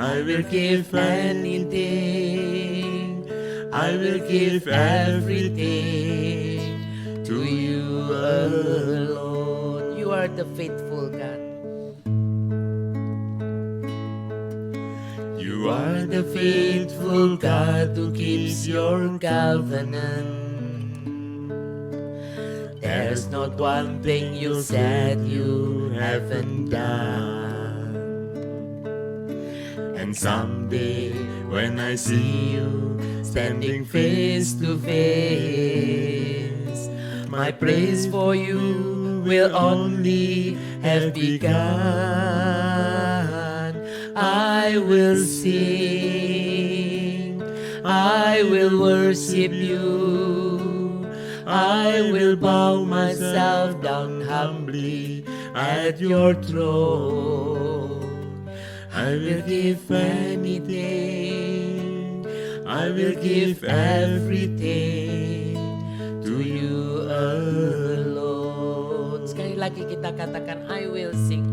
I will give anything. I will give everything to you alone. You are the faithful God. You are the faithful God who keeps your covenant. There's not one thing you said you haven't done. And someday when I see you standing face to face, my praise for you will only have begun. I will sing, I will worship you. I will bow myself down humbly at your throne. I will give anything. I will give everything to you alone. Sekali lagi kita katakan, I will sing.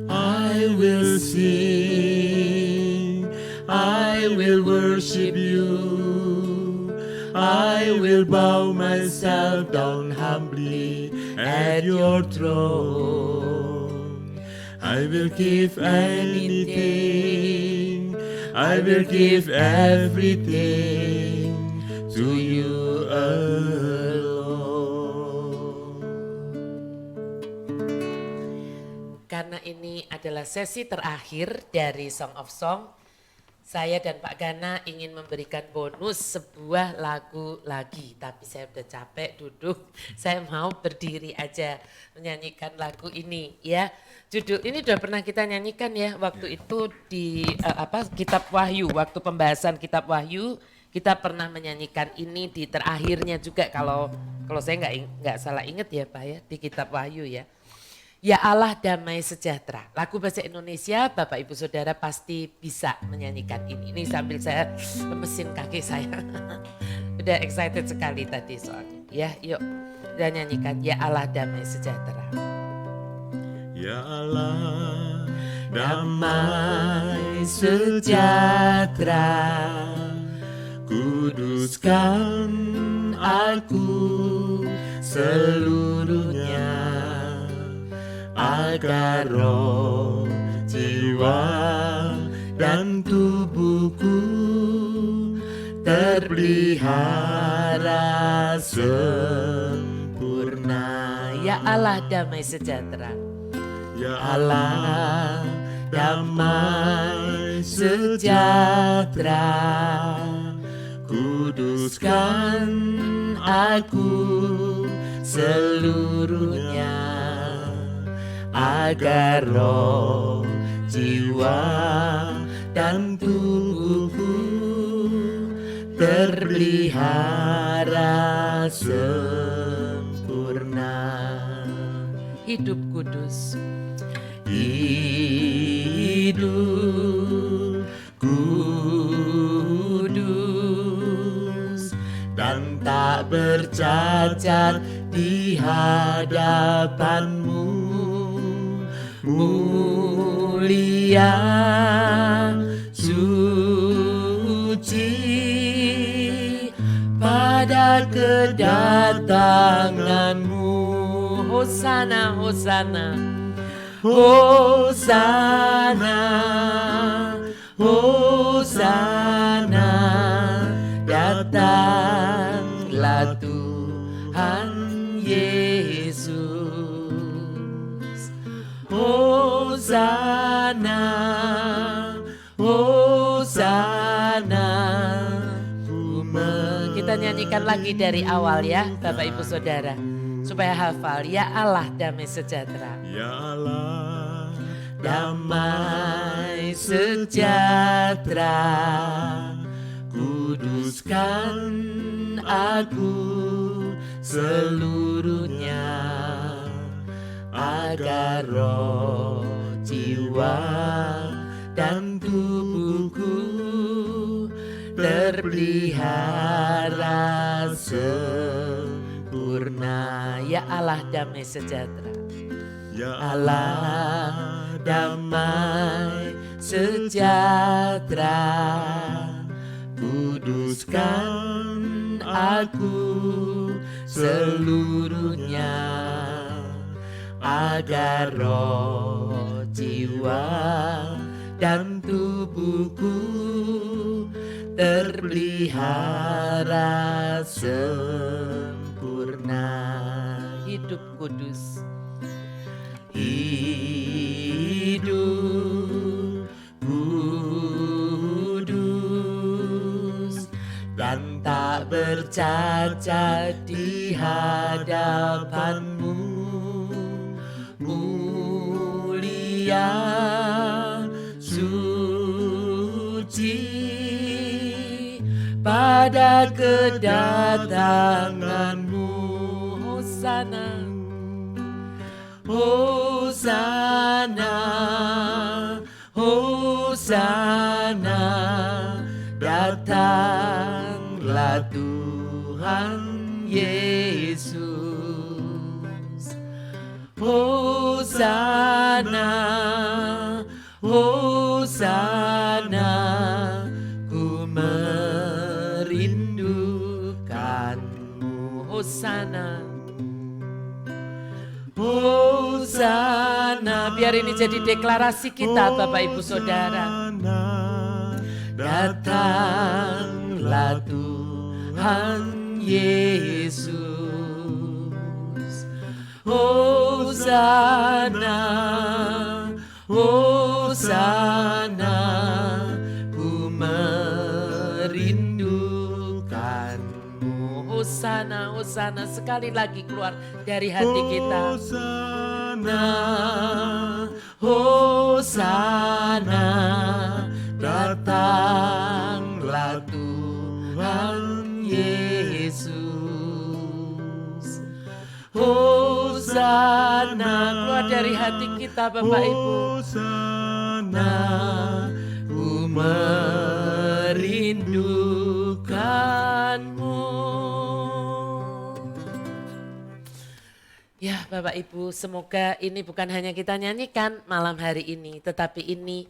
I will sing. I will worship you. I will bow myself down humbly at your throne. I will give anything. I will give everything to you alone. Karena ini adalah sesi terakhir dari Song of Song, saya dan Pak Gana ingin memberikan bonus sebuah lagu lagi. Tapi saya udah capek duduk, saya mau berdiri aja menyanyikan lagu ini ya. Judul ini udah pernah kita nyanyikan ya waktu itu di Kitab Wahyu, waktu pembahasan Kitab Wahyu kita pernah menyanyikan ini di terakhirnya juga kalau saya nggak salah ingat ya Pak ya, di Kitab Wahyu ya. Ya Allah damai sejahtera. Lagu bahasa Indonesia Bapak Ibu Saudara pasti bisa menyanyikan ini. Ini sambil saya lemesin kaki saya. Udah excited sekali tadi soalnya. Ya yuk kita nyanyikan Ya Allah damai sejahtera. Ya Allah damai sejahtera, kuduskan aku seluruhnya, agar roh, jiwa, dan tubuhku terpelihara sempurna. Ya Allah damai sejahtera. Ya Allah damai sejahtera, kuduskan aku seluruhnya, agar roh, jiwa, dan tubuhku terpelihara sempurna. Hidup kudus, Hidup kudus dan tak bercacat di hadapanmu, mulia suci pada kedatanganmu. Hosana, Hosana. Hosana, Hosana, datanglah Tuhan Yesus. Hosana, Hosana. Kita nyanyikan lagi dari awal ya Bapak Ibu Saudara. Supaya hafal, ya Allah damai sejahtera. Ya Allah, damai sejahtera, kuduskan aku seluruhnya, agar roh, jiwa, dan tubuhku terpelihara sempurna. Ya Allah damai sejahtera. Ya Allah, damai sejahtera, kuduskan aku seluruhnya, agar roh, jiwa, dan tubuhku terpelihara sempurna. Hidup kudus, hidup kudus dan tak bercacat di hadapanmu, mulia suci pada kedatanganmu. Hosana, Hosana, Hosana, datanglah Tuhan Yesus. Hosana, Hosana, ku merindukanmu. Hosana. Hosana, Biar ini jadi deklarasi kita Bapak Ibu Saudara. Datanglah Tuhan Yesus. Hosana, Hosana, ku merindukanmu. Hosana, Hosana, sekali lagi keluar dari hati kita. Hosana, Hosana, datanglah Tuhan Yesus. Hosana, Keluar dari hati kita Bapak Ibu. Hosana, ku merindukanmu. Ya Bapak Ibu, semoga ini bukan hanya kita nyanyikan malam hari ini, tetapi ini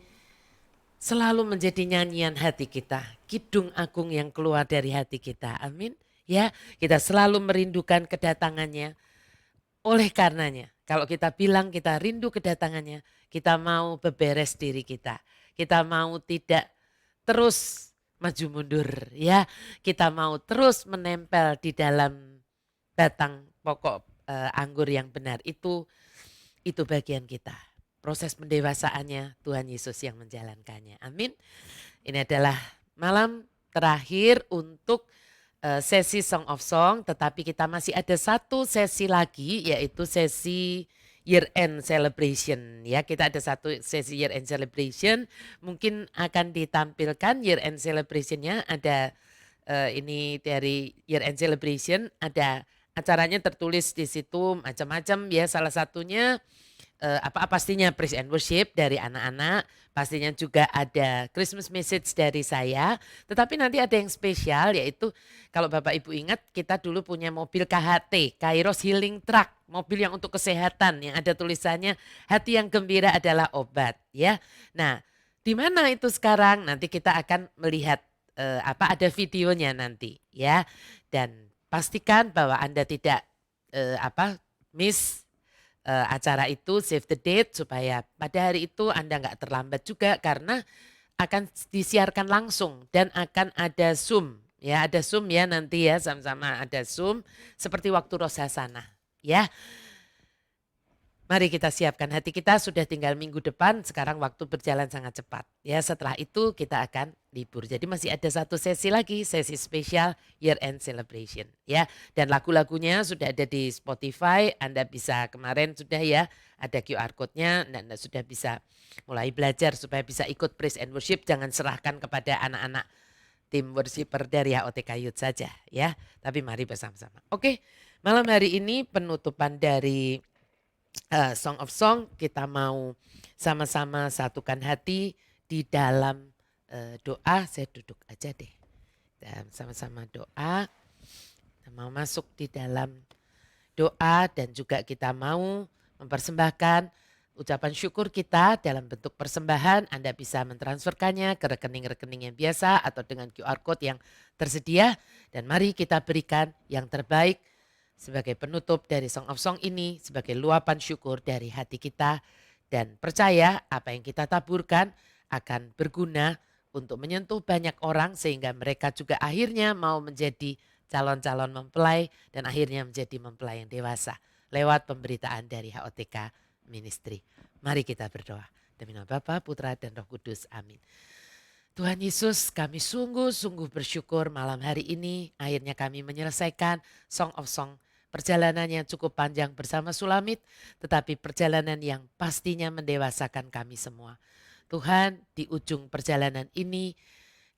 selalu menjadi nyanyian hati kita, kidung agung yang keluar dari hati kita. Amin. Ya, kita selalu merindukan kedatangannya. Oleh karenanya, kalau kita bilang kita rindu kedatangannya, kita mau beberes diri kita. Kita mau tidak terus maju mundur, ya. Kita mau terus menempel di dalam batang pokok anggur yang benar. Itu bagian kita. Proses pendewasaannya Tuhan Yesus yang menjalankannya. Amin. Ini adalah malam terakhir untuk sesi Song of Song, tetapi kita masih ada satu sesi lagi, yaitu sesi Year End Celebration. Ya, kita ada satu sesi Year End Celebration. Mungkin akan ditampilkan Year End Celebration-nya, ada ini dari Year End Celebration, ada acaranya tertulis di situ macam-macam ya, salah satunya pastinya praise and worship dari anak-anak, pastinya juga ada Christmas message dari saya, tetapi nanti ada yang spesial yaitu kalau Bapak Ibu ingat kita dulu punya mobil KHT, Kairos Healing Truck, mobil yang untuk kesehatan yang ada tulisannya hati yang gembira adalah obat ya. Nah, di mana itu sekarang? Nanti kita akan melihat ada videonya nanti ya, dan pastikan bahwa Anda tidak miss acara itu, save the date supaya pada hari itu Anda nggak terlambat juga karena akan disiarkan langsung dan akan ada Zoom ya, ada Zoom ya nanti ya, sama-sama ada Zoom seperti waktu Rosh Hasanah ya. Mari kita siapkan hati kita, sudah tinggal minggu depan, sekarang waktu berjalan sangat cepat. Ya, setelah itu kita akan libur. Jadi masih ada satu sesi lagi, sesi spesial Year End Celebration. Ya, dan lagu-lagunya sudah ada di Spotify, Anda bisa kemarin sudah ya, ada QR code-nya, Anda sudah bisa mulai belajar supaya bisa ikut praise and worship, jangan serahkan kepada anak-anak tim worshiper dari HOTK Youth saja ya, tapi mari bersama-sama. Oke, malam hari ini penutupan dari Song of Song, kita mau sama-sama satukan hati di dalam doa. Saya duduk aja deh, dan sama-sama doa. Kita mau masuk di dalam doa dan juga kita mau mempersembahkan ucapan syukur kita dalam bentuk persembahan. Anda bisa mentransferkannya ke rekening-rekening yang biasa atau dengan QR code yang tersedia, dan mari kita berikan yang terbaik sebagai penutup dari Song of Song ini, sebagai luapan syukur dari hati kita, dan percaya apa yang kita taburkan akan berguna untuk menyentuh banyak orang sehingga mereka juga akhirnya mau menjadi calon-calon mempelai dan akhirnya menjadi mempelai yang dewasa lewat pemberitaan dari HOTK Ministry. Mari kita berdoa. Demi nama Bapa, Putra dan Roh Kudus. Amin. Tuhan Yesus, kami sungguh-sungguh bersyukur malam hari ini akhirnya kami menyelesaikan Song of Song. Perjalanan yang cukup panjang bersama Sulamit, tetapi perjalanan yang pastinya mendewasakan kami semua. Tuhan, di ujung perjalanan ini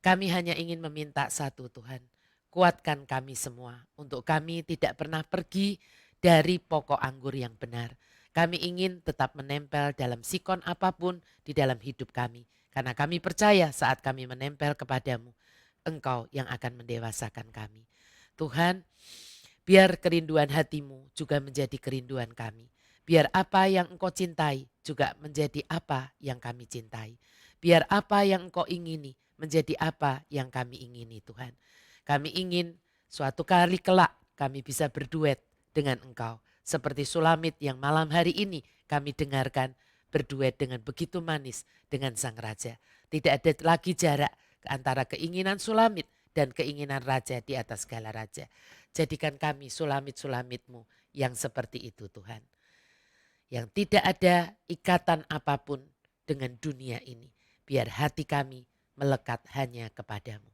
kami hanya ingin meminta satu, Tuhan. Kuatkan kami semua untuk kami tidak pernah pergi dari pokok anggur yang benar. Kami ingin tetap menempel dalam sikon apapun di dalam hidup kami. Karena kami percaya saat kami menempel kepadamu, Engkau yang akan mendewasakan kami. Tuhan, biar kerinduan hatimu juga menjadi kerinduan kami. Biar apa yang Engkau cintai juga menjadi apa yang kami cintai. Biar apa yang Engkau ingini menjadi apa yang kami ingini, Tuhan. Kami ingin suatu kali kelak kami bisa berduet dengan Engkau. Seperti Sulamit yang malam hari ini kami dengarkan berduet dengan begitu manis dengan Sang Raja. Tidak ada lagi jarak antara keinginan Sulamit dan keinginan Raja di atas segala raja. Jadikan kami Sulamit-Sulamitmu yang seperti itu, Tuhan. Yang tidak ada ikatan apapun dengan dunia ini. Biar hati kami melekat hanya kepadamu.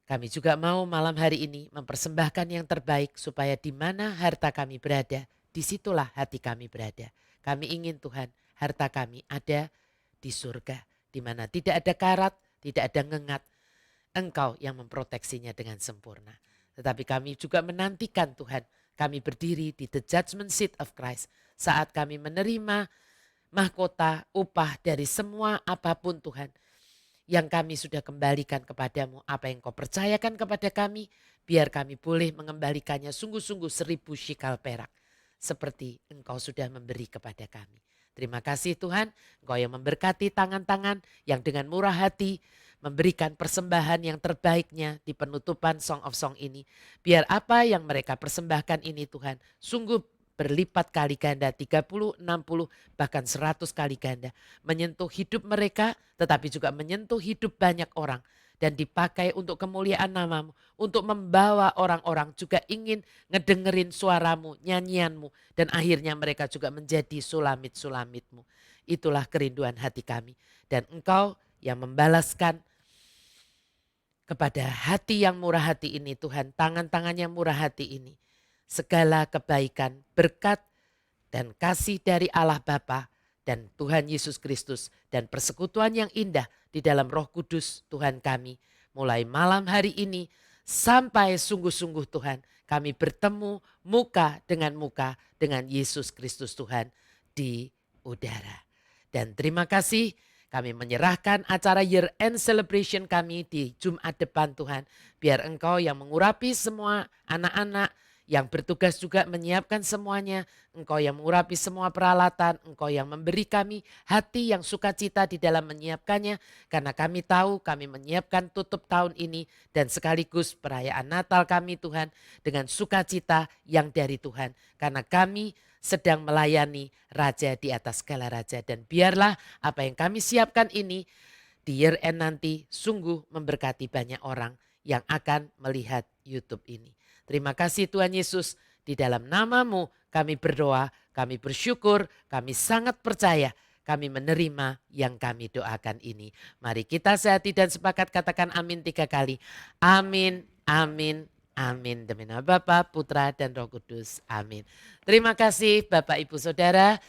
Kami juga mau malam hari ini mempersembahkan yang terbaik supaya di mana harta kami berada, disitulah hati kami berada. Kami ingin Tuhan harta kami ada di surga, di mana tidak ada karat, tidak ada ngengat. Engkau yang memproteksinya dengan sempurna. Tetapi kami juga menantikan Tuhan, kami berdiri di the judgment seat of Christ. Saat kami menerima mahkota, upah dari semua apapun Tuhan, yang kami sudah kembalikan kepadamu, apa yang kau percayakan kepada kami, biar kami boleh mengembalikannya sungguh-sungguh 1000 shikal perak. Seperti engkau sudah memberi kepada kami. Terima kasih Tuhan, engkau yang memberkati tangan-tangan yang dengan murah hati memberikan persembahan yang terbaiknya di penutupan Song of Song ini. Biar apa yang mereka persembahkan ini Tuhan sungguh berlipat kali ganda, 30, 60, bahkan 100 kali ganda. Menyentuh hidup mereka tetapi juga menyentuh hidup banyak orang. Dan dipakai untuk kemuliaan namamu. Untuk membawa orang-orang juga ingin ngedengerin suaramu, nyanyianmu. Dan akhirnya mereka juga menjadi sulamit-sulamitmu. Itulah kerinduan hati kami. Dan engkau yang membalaskan kepada hati yang murah hati ini Tuhan. Tangan-tangan yang murah hati ini. Segala kebaikan, berkat, dan kasih dari Allah Bapa dan Tuhan Yesus Kristus dan persekutuan yang indah di dalam Roh Kudus Tuhan kami mulai malam hari ini sampai sungguh-sungguh Tuhan kami bertemu muka dengan Yesus Kristus Tuhan di udara. Dan terima kasih kami menyerahkan acara year end celebration kami di Jumat depan Tuhan. Biar Engkau yang mengurapi semua anak-anak yang bertugas juga menyiapkan semuanya. Engkau yang mengurapi semua peralatan, Engkau yang memberi kami hati yang sukacita di dalam menyiapkannya. Karena kami tahu kami menyiapkan tutup tahun ini dan sekaligus perayaan Natal kami Tuhan dengan sukacita yang dari Tuhan. Karena kami sedang melayani Raja di atas segala Raja. Dan biarlah apa yang kami siapkan ini di year end nanti sungguh memberkati banyak orang yang akan melihat YouTube ini. Terima kasih Tuhan Yesus, di dalam nama-Mu kami berdoa, kami bersyukur, kami sangat percaya, kami menerima yang kami doakan ini. Mari kita sehati dan sepakat katakan amin 3 kali. Amin, amin, amin. Demi nama Bapa, Putra dan Roh Kudus. Amin. Terima kasih Bapak Ibu Saudara.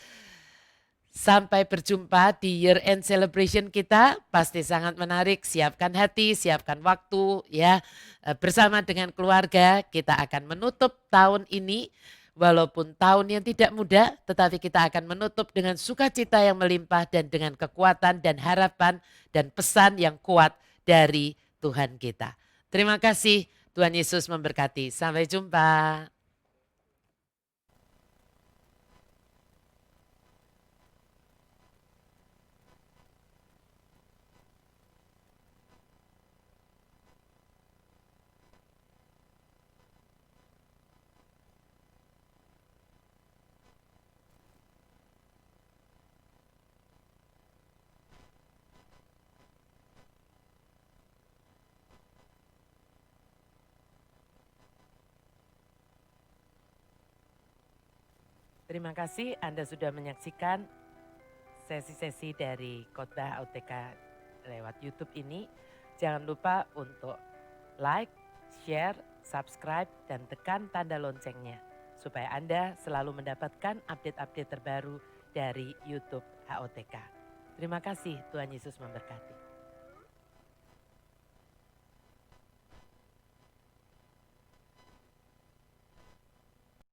Sampai berjumpa di year end celebration kita, pasti sangat menarik. Siapkan hati, siapkan waktu ya. Bersama dengan keluarga kita akan menutup tahun ini. Walaupun tahun yang tidak mudah, tetapi kita akan menutup dengan sukacita yang melimpah dan dengan kekuatan dan harapan dan pesan yang kuat dari Tuhan kita. Terima kasih, Tuhan Yesus memberkati. Sampai jumpa. Terima kasih Anda sudah menyaksikan sesi-sesi dari khotbah OTK lewat YouTube ini. Jangan lupa untuk like, share, subscribe, dan tekan tanda loncengnya. Supaya Anda selalu mendapatkan update-update terbaru dari YouTube HOTK. Terima kasih, Tuhan Yesus memberkati.